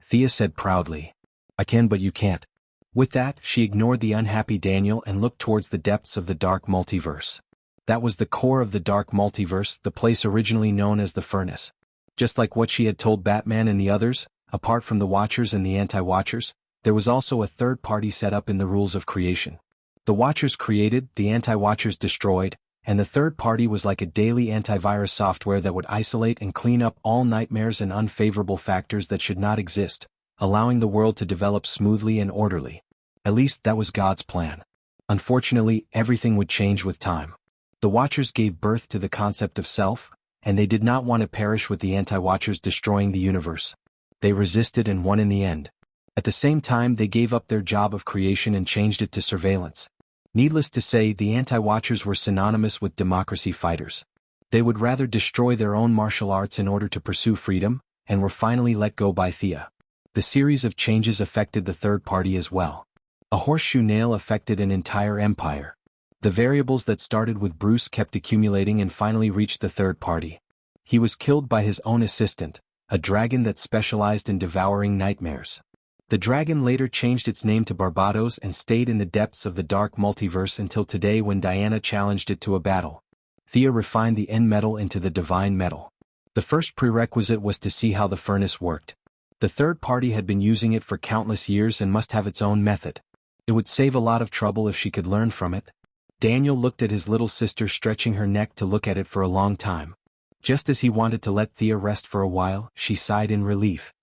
Thea said proudly. "I can, but you can't." With that, she ignored the unhappy Daniel and looked towards the depths of the dark multiverse. That was the core of the dark multiverse, the place originally known as the furnace. Just like what she had told Batman and the others, apart from the Watchers and the Anti-Watchers, there was also a third party set up in the rules of creation. The Watchers created, the Anti-Watchers destroyed, and the third party was like a daily antivirus software that would isolate and clean up all nightmares and unfavorable factors that should not exist, allowing the world to develop smoothly and orderly. At least that was God's plan. Unfortunately, everything would change with time. The Watchers gave birth to the concept of self, and they did not want to perish with the Anti-Watchers destroying the universe. They resisted and won in the end. At the same time, they gave up their job of creation and changed it to surveillance. Needless to say, the Anti-Watchers were synonymous with democracy fighters. They would rather destroy their own martial arts in order to pursue freedom, and were finally let go by Thea. The series of changes affected the third party as well. A horseshoe nail affected an entire empire. The variables that started with Bruce kept accumulating and finally reached the third party. He was killed by his own assistant, a dragon that specialized in devouring nightmares. The dragon later changed its name to Barbados and stayed in the depths of the dark multiverse until today when Diana challenged it to a battle. Thea refined the end metal into the divine metal. The first prerequisite was to see how the furnace worked. The third party had been using it for countless years and must have its own method. It would save a lot of trouble if she could learn from it. Daniel looked at his little sister stretching her neck to look at it for a long time. Just as he wanted to let Thea rest for a while, she sighed in relief.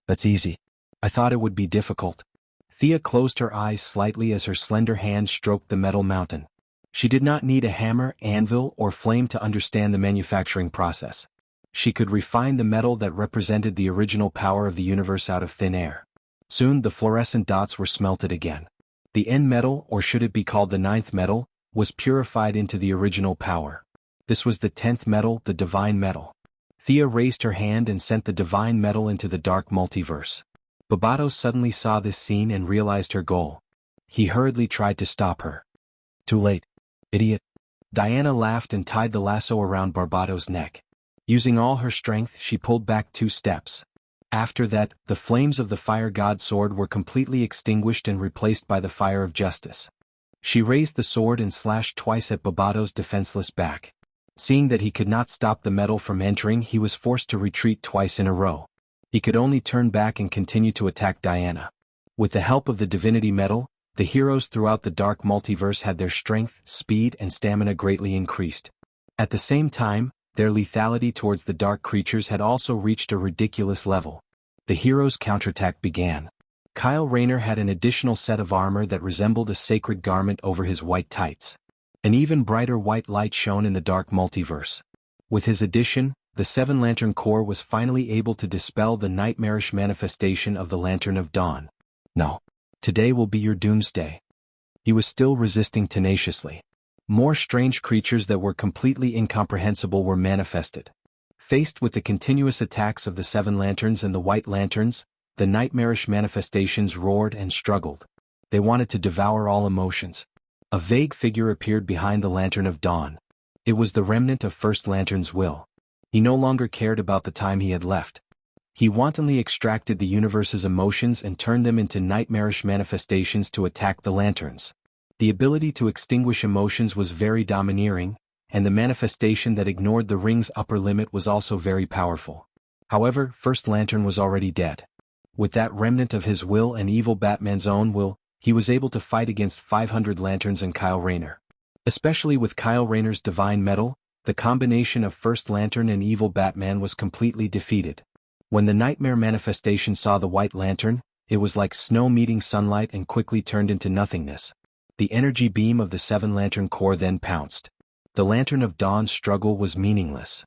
"That's easy. I thought it would be difficult." Thea closed her eyes slightly as her slender hand stroked the metal mountain. She did not need a hammer, anvil, or flame to understand the manufacturing process. She could refine the metal that represented the original power of the universe out of thin air. Soon the fluorescent dots were smelted again. The end metal, or should it be called the ninth metal, was purified into the original power. This was the 10th metal, the divine metal. Thea raised her hand and sent the divine metal into the dark multiverse. Babato suddenly saw this scene and realized her goal. He hurriedly tried to stop her. "Too late, idiot." Diana laughed and tied the lasso around Barbato's neck. Using all her strength, she pulled back 2 steps. After that, the flames of the fire god sword were completely extinguished and replaced by the fire of justice. She raised the sword and slashed twice at Babato's defenseless back. Seeing that he could not stop the metal from entering, he was forced to retreat twice in a row. He could only turn back and continue to attack Diana. With the help of the divinity metal, the heroes throughout the dark multiverse had their strength, speed, and stamina greatly increased. At the same time, their lethality towards the dark creatures had also reached a ridiculous level. The heroes' counterattack began. Kyle Rayner had an additional set of armor that resembled a sacred garment over his white tights. An even brighter white light shone in the dark multiverse. With his addition, the Seven Lantern Corps was finally able to dispel the nightmarish manifestation of the Lantern of Dawn. No. Today will be your doomsday. He was still resisting tenaciously. More strange creatures that were completely incomprehensible were manifested. Faced with the continuous attacks of the Seven Lanterns and the White Lanterns, the nightmarish manifestations roared and struggled. They wanted to devour all emotions. A vague figure appeared behind the Lantern of Dawn. It was the remnant of First Lantern's will. He no longer cared about the time he had left. He wantonly extracted the universe's emotions and turned them into nightmarish manifestations to attack the Lanterns. The ability to extinguish emotions was very domineering, and the manifestation that ignored the ring's upper limit was also very powerful. However, First Lantern was already dead. With that remnant of his will and evil Batman's own will, he was able to fight against 500 Lanterns and Kyle Rayner. Especially with Kyle Rayner's divine metal, the combination of First Lantern and evil Batman was completely defeated. When the nightmare manifestation saw the White Lantern, it was like snow meeting sunlight and quickly turned into nothingness. The energy beam of the Seven Lantern Corps then pounced. The Lantern of Dawn's struggle was meaningless.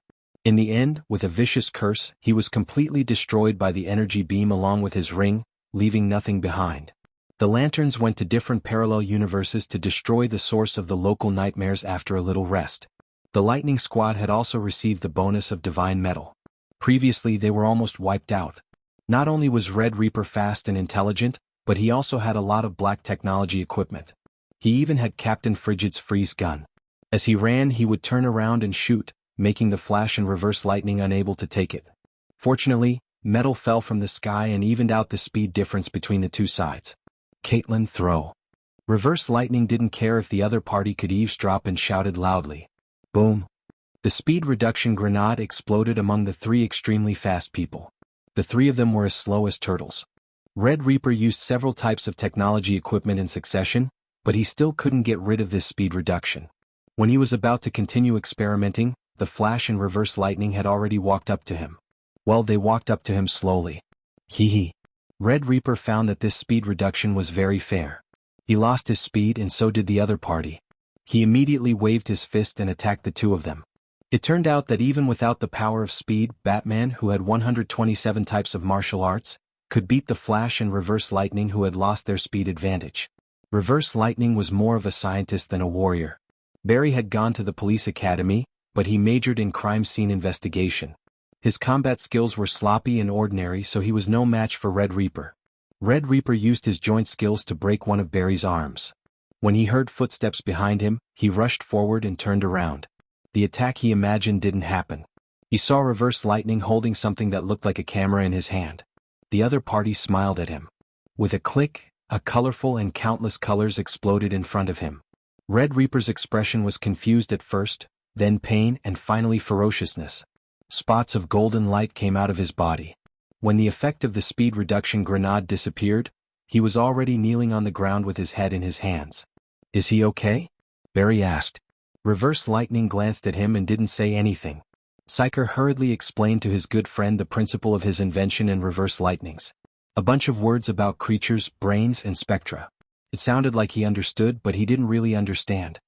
In the end, with a vicious curse, he was completely destroyed by the energy beam along with his ring, leaving nothing behind. The Lanterns went to different parallel universes to destroy the source of the local nightmares after a little rest. The Lightning Squad had also received the bonus of divine metal. Previously they were almost wiped out. Not only was Red Reaper fast and intelligent, but he also had a lot of black technology equipment. He even had Captain Frigid's freeze gun. As he ran, he would turn around and shoot, making the Flash and Reverse Lightning unable to take it. Fortunately, metal fell from the sky and evened out the speed difference between the two sides. Caitlin, throw. Reverse Lightning didn't care if the other party could eavesdrop and shouted loudly. Boom. The speed reduction grenade exploded among the three extremely fast people. The three of them were as slow as turtles. Red Reaper used several types of technology equipment in succession, but he still couldn't get rid of this speed reduction. When he was about to continue experimenting, the Flash and Reverse Lightning had already walked up to him. Well, they walked up to him slowly. Hee. Red Reaper found that this speed reduction was very fair. He lost his speed and so did the other party. He immediately waved his fist and attacked the two of them. It turned out that even without the power of speed, Batman, who had 127 types of martial arts, could beat the Flash and Reverse Lightning who had lost their speed advantage. Reverse Lightning was more of a scientist than a warrior. Barry had gone to the police academy, but he majored in crime scene investigation. His combat skills were sloppy and ordinary, so he was no match for Red Reaper. Red Reaper used his joint skills to break one of Barry's arms. When he heard footsteps behind him, he rushed forward and turned around. The attack he imagined didn't happen. He saw Reverse Lightning holding something that looked like a camera in his hand. The other party smiled at him. With a click, a colorful and countless colors exploded in front of him. Red Reaper's expression was confused at first, then pain and finally ferociousness. Spots of golden light came out of his body. When the effect of the speed reduction grenade disappeared, he was already kneeling on the ground with his head in his hands. Is he okay? Barry asked. Reverse Lightning glanced at him and didn't say anything. Psyker hurriedly explained to his good friend the principle of his invention and Reverse Lightning's. A bunch of words about creatures, brains, and spectra. It sounded like he understood, but he didn't really understand.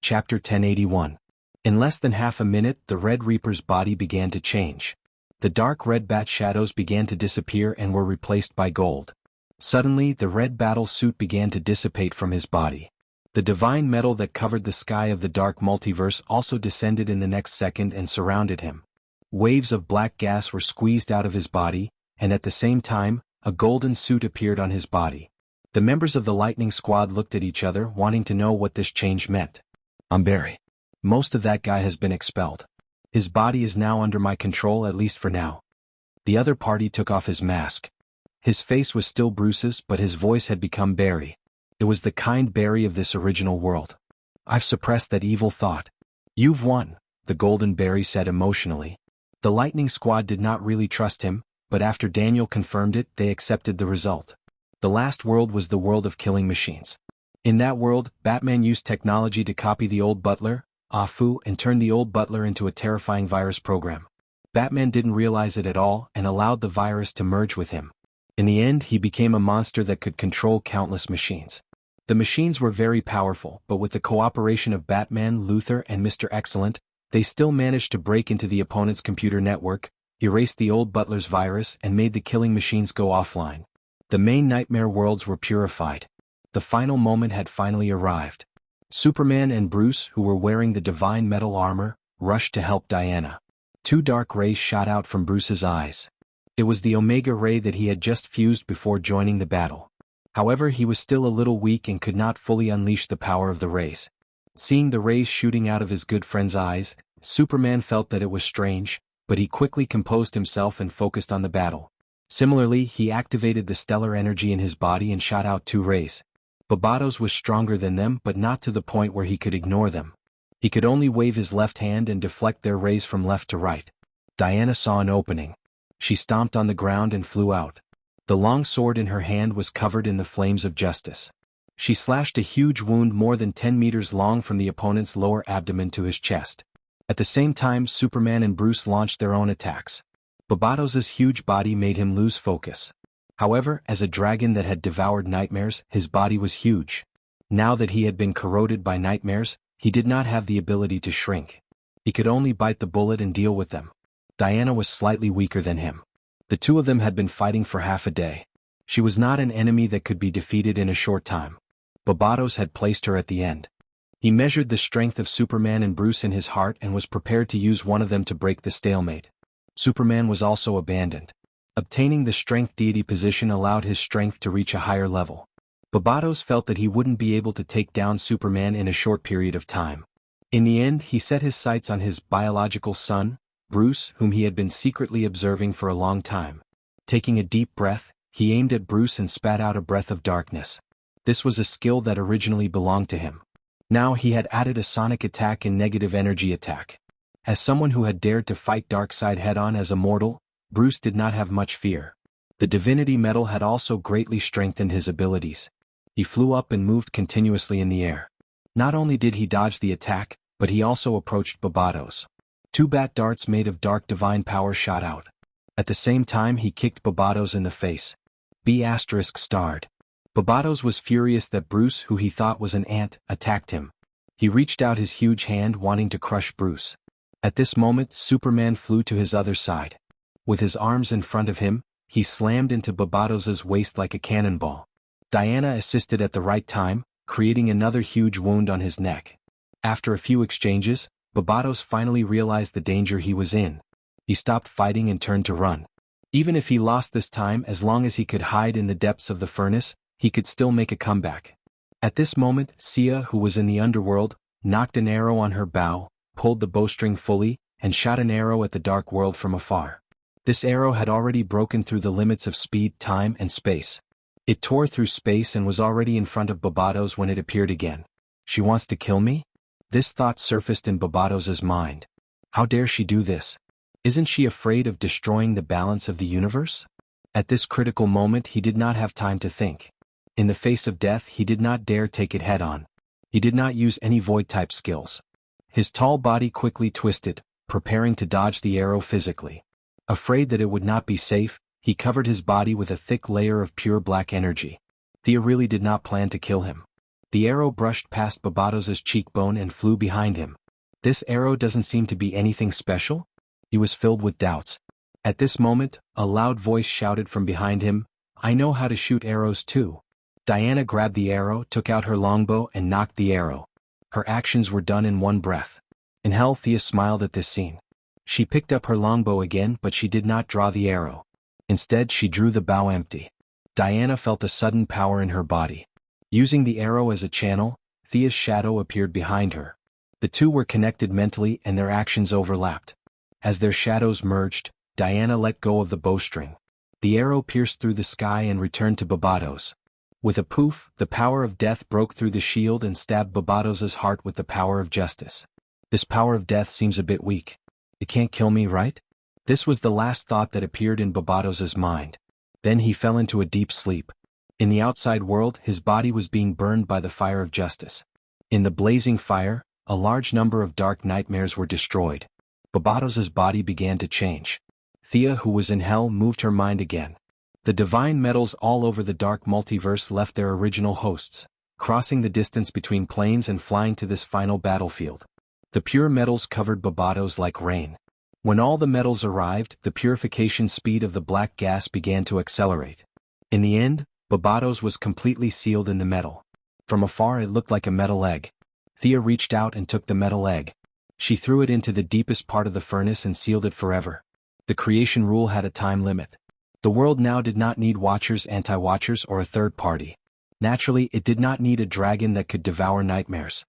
Chapter 1081. In less than half a minute, the Red Reaper's body began to change. The dark red bat shadows began to disappear and were replaced by gold. Suddenly, the red battle suit began to dissipate from his body. The divine metal that covered the sky of the dark multiverse also descended in the next second and surrounded him. Waves of black gas were squeezed out of his body, and at the same time, a golden suit appeared on his body. The members of the Lightning Squad looked at each other, wanting to know what this change meant. I'm Barry. Most of that guy has been expelled. His body is now under my control, at least for now. The other party took off his mask. His face was still Bruce's, but his voice had become Barry. It was the kind Barry of this original world. I've suppressed that evil thought. You've won, the Golden Barry said emotionally. The Lightning Squad did not really trust him, but after Daniel confirmed it, they accepted the result. The last world was the world of killing machines. In that world, Batman used technology to copy the old butler, Afu, and turn the old butler into a terrifying virus program. Batman didn't realize it at all and allowed the virus to merge with him. In the end, he became a monster that could control countless machines. The machines were very powerful, but with the cooperation of Batman, Luthor, and Mr. Excellent, they still managed to break into the opponent's computer network, erase the old Butler's virus, and made the killing machines go offline. The main nightmare worlds were purified. The final moment had finally arrived. Superman and Bruce, who were wearing the divine metal armor, rushed to help Diana. Two dark rays shot out from Bruce's eyes. It was the Omega ray that he had just fused before joining the battle. However, he was still a little weak and could not fully unleash the power of the rays. Seeing the rays shooting out of his good friend's eyes, Superman felt that it was strange, but he quickly composed himself and focused on the battle. Similarly, he activated the stellar energy in his body and shot out two rays. Barbados was stronger than them, but not to the point where he could ignore them. He could only wave his left hand and deflect their rays from left to right. Diana saw an opening. She stomped on the ground and flew out. The long sword in her hand was covered in the flames of justice. She slashed a huge wound more than 10 meters long from the opponent's lower abdomen to his chest. At the same time, Superman and Bruce launched their own attacks. Barbados's huge body made him lose focus. However, as a dragon that had devoured nightmares, his body was huge. Now that he had been corroded by nightmares, he did not have the ability to shrink. He could only bite the bullet and deal with them. Diana was slightly weaker than him. The two of them had been fighting for half a day. She was not an enemy that could be defeated in a short time. Barbados had placed her at the end. He measured the strength of Superman and Bruce in his heart and was prepared to use one of them to break the stalemate. Superman was also abandoned. Obtaining the strength deity position allowed his strength to reach a higher level. Barbados felt that he wouldn't be able to take down Superman in a short period of time. In the end, he set his sights on his biological son, Bruce, whom he had been secretly observing for a long time. Taking a deep breath, he aimed at Bruce and spat out a breath of darkness. This was a skill that originally belonged to him. Now he had added a sonic attack and negative energy attack. As someone who had dared to fight Darkseid head-on as a mortal, Bruce did not have much fear. The divinity metal had also greatly strengthened his abilities. He flew up and moved continuously in the air. Not only did he dodge the attack, but he also approached Barbados. Two bat darts made of dark divine power shot out. At the same time, he kicked Barbados in the face. B*****. Barbados was furious that Bruce, who he thought was an ant, attacked him. He reached out his huge hand wanting to crush Bruce. At this moment, Superman flew to his other side. With his arms in front of him, he slammed into Barbados's waist like a cannonball. Diana assisted at the right time, creating another huge wound on his neck. After a few exchanges, Barbados finally realized the danger he was in. He stopped fighting and turned to run. Even if he lost this time, as long as he could hide in the depths of the furnace, he could still make a comeback. At this moment, Sia, who was in the underworld, knocked an arrow on her bow, pulled the bowstring fully, and shot an arrow at the dark world from afar. This arrow had already broken through the limits of speed, time, and space. It tore through space and was already in front of Barbados when it appeared again. She wants to kill me? This thought surfaced in Barbados's mind. How dare she do this? Isn't she afraid of destroying the balance of the universe? At this critical moment, he did not have time to think. In the face of death, he did not dare take it head-on. He did not use any void-type skills. His tall body quickly twisted, preparing to dodge the arrow physically. Afraid that it would not be safe, he covered his body with a thick layer of pure black energy. Thea really did not plan to kill him. The arrow brushed past Barbados's cheekbone and flew behind him. This arrow doesn't seem to be anything special? He was filled with doubts. At this moment, a loud voice shouted from behind him, "I know how to shoot arrows too." Diana grabbed the arrow, took out her longbow and nocked the arrow. Her actions were done in one breath. In hell, Thea smiled at this scene. She picked up her longbow again, but she did not draw the arrow. Instead, she drew the bow empty. Diana felt a sudden power in her body. Using the arrow as a channel, Thea's shadow appeared behind her. The two were connected mentally and their actions overlapped. As their shadows merged, Diana let go of the bowstring. The arrow pierced through the sky and returned to Barbados. With a poof, the power of death broke through the shield and stabbed Barbados's heart with the power of justice. This power of death seems a bit weak. It can't kill me, right? This was the last thought that appeared in Barbados's mind. Then he fell into a deep sleep. In the outside world, his body was being burned by the fire of justice. In the blazing fire, a large number of dark nightmares were destroyed. Barbados's body began to change. Thea, who was in hell, moved her mind again. The divine metals all over the dark multiverse left their original hosts, crossing the distance between planes and flying to this final battlefield. The pure metals covered Barbados like rain. When all the metals arrived, the purification speed of the black gas began to accelerate. In the end, Barbados was completely sealed in the metal. From afar it looked like a metal egg. Thea reached out and took the metal egg. She threw it into the deepest part of the furnace and sealed it forever. The creation rule had a time limit. The world now did not need watchers, anti-watchers, or a third party. Naturally, it did not need a dragon that could devour nightmares.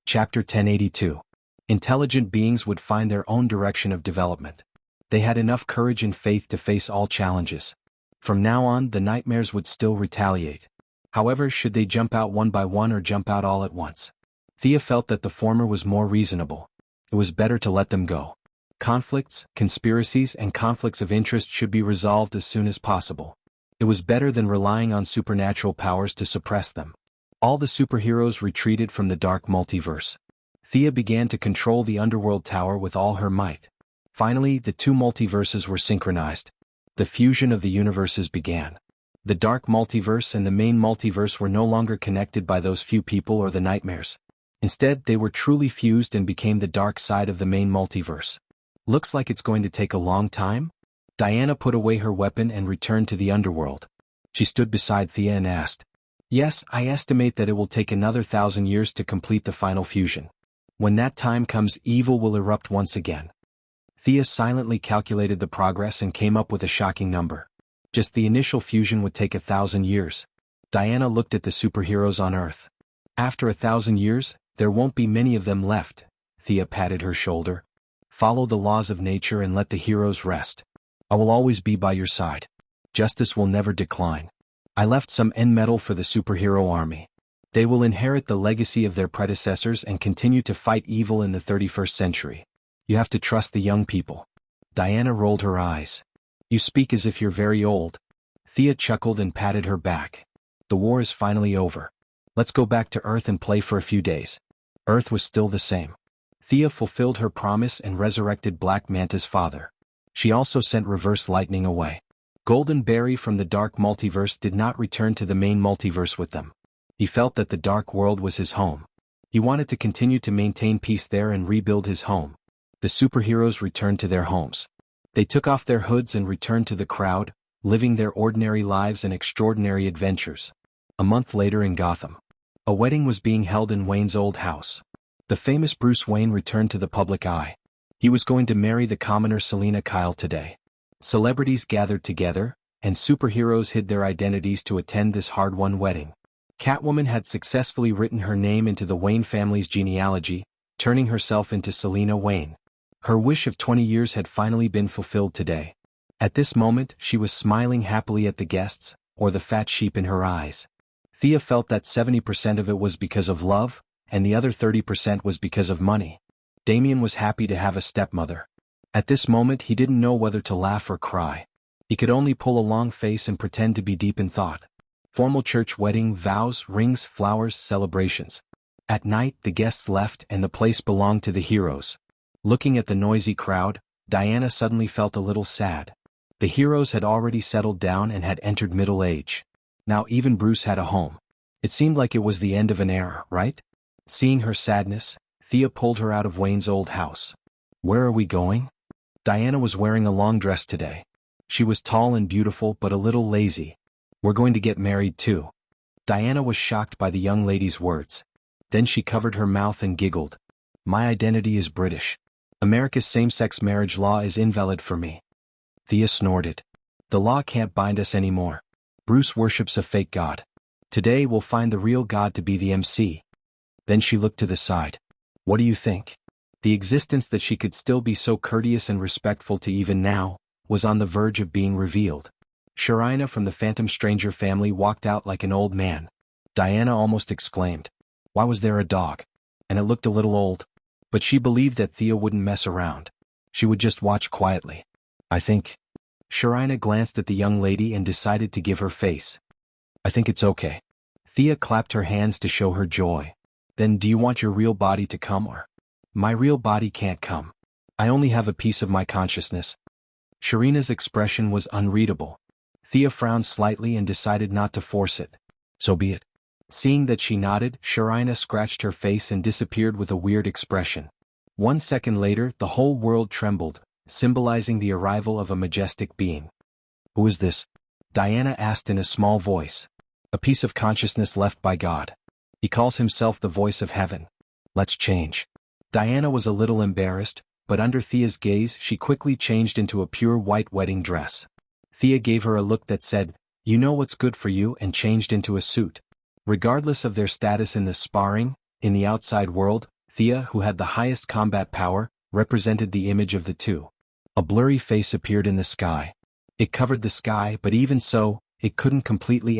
Chapter 1082. Intelligent beings would find their own direction of development. They had enough courage and faith to face all challenges. From now on, the nightmares would still retaliate. However, should they jump out one by one or jump out all at once? Thea felt that the former was more reasonable. It was better to let them go. Conflicts, conspiracies, and conflicts of interest should be resolved as soon as possible. It was better than relying on supernatural powers to suppress them. All the superheroes retreated from the dark multiverse. Thea began to control the underworld tower with all her might. Finally, the two multiverses were synchronized. The fusion of the universes began. The dark multiverse and the main multiverse were no longer connected by those few people or the nightmares. Instead, they were truly fused and became the dark side of the main multiverse. Looks like it's going to take a long time? Diana put away her weapon and returned to the underworld. She stood beside Thea and asked, "Yes, I estimate that it will take another 1,000 years to complete the final fusion. When that time comes, evil will erupt once again." Thea silently calculated the progress and came up with a shocking number. Just the initial fusion would take 1,000 years. Diana looked at the superheroes on Earth. "After 1,000 years, there won't be many of them left." Thea patted her shoulder. "Follow the laws of nature and let the heroes rest. I will always be by your side. Justice will never decline. I left some end metal for the superhero army. They will inherit the legacy of their predecessors and continue to fight evil in the 31st century. You have to trust the young people." Diana rolled her eyes. "You speak as if you're very old." Thea chuckled and patted her back. "The war is finally over. Let's go back to Earth and play for a few days." Earth was still the same. Thea fulfilled her promise and resurrected Black Manta's father. She also sent Reverse Lightning away. Golden Berry from the dark multiverse did not return to the main multiverse with them. He felt that the dark world was his home. He wanted to continue to maintain peace there and rebuild his home. The superheroes returned to their homes. They took off their hoods and returned to the crowd, living their ordinary lives and extraordinary adventures. A month later in Gotham, a wedding was being held in Wayne's old house. The famous Bruce Wayne returned to the public eye. He was going to marry the commoner Selina Kyle today. Celebrities gathered together, and superheroes hid their identities to attend this hard-won wedding. Catwoman had successfully written her name into the Wayne family's genealogy, turning herself into Selina Wayne. Her wish of 20 years had finally been fulfilled today. At this moment, she was smiling happily at the guests, or the fat sheep in her eyes. Thea felt that 70% of it was because of love, and the other 30% was because of money. Damien was happy to have a stepmother. At this moment he didn't know whether to laugh or cry. He could only pull a long face and pretend to be deep in thought. Formal church wedding, vows, rings, flowers, celebrations. At night the guests left and the place belonged to the heroes. Looking at the noisy crowd, Diana suddenly felt a little sad. The heroes had already settled down and had entered middle age. Now even Bruce had a home. It seemed like it was the end of an era, right? Seeing her sadness, Thea pulled her out of Wayne's old house. "Where are we going?" Diana was wearing a long dress today. She was tall and beautiful but a little lazy. "We're going to get married too." Diana was shocked by the young lady's words. Then she covered her mouth and giggled. "My identity is British. America's same-sex marriage law is invalid for me." Thea snorted. "The law can't bind us anymore. Bruce worships a fake god. Today we'll find the real god to be the MC." Then she looked to the side. "What do you think?" The existence that she could still be so courteous and respectful to even now, was on the verge of being revealed. Sharina from the Phantom Stranger family walked out like an old man. Diana almost exclaimed, "Why was there a dog? And it looked a little old." But she believed that Thea wouldn't mess around. She would just watch quietly. "I think..." Sharina glanced at the young lady and decided to give her face. "I think it's okay." Thea clapped her hands to show her joy. "Then do you want your real body to come or?" "My real body can't come. I only have a piece of my consciousness." Sharina's expression was unreadable. Thea frowned slightly and decided not to force it. So be it. Seeing that she nodded, Sharina scratched her face and disappeared with a weird expression. 1 second later, the whole world trembled, symbolizing the arrival of a majestic being. Who is this? Diana asked in a small voice. A piece of consciousness left by God. He calls himself the voice of heaven. Let's change. Diana was a little embarrassed, but under Thea's gaze she quickly changed into a pure white wedding dress. Thea gave her a look that said, "You know what's good for you," and changed into a suit. Regardless of their status in the sparring, in the outside world, Thea, who had the highest combat power, represented the image of the two. A blurry face appeared in the sky. It covered the sky, but even so, it couldn't completely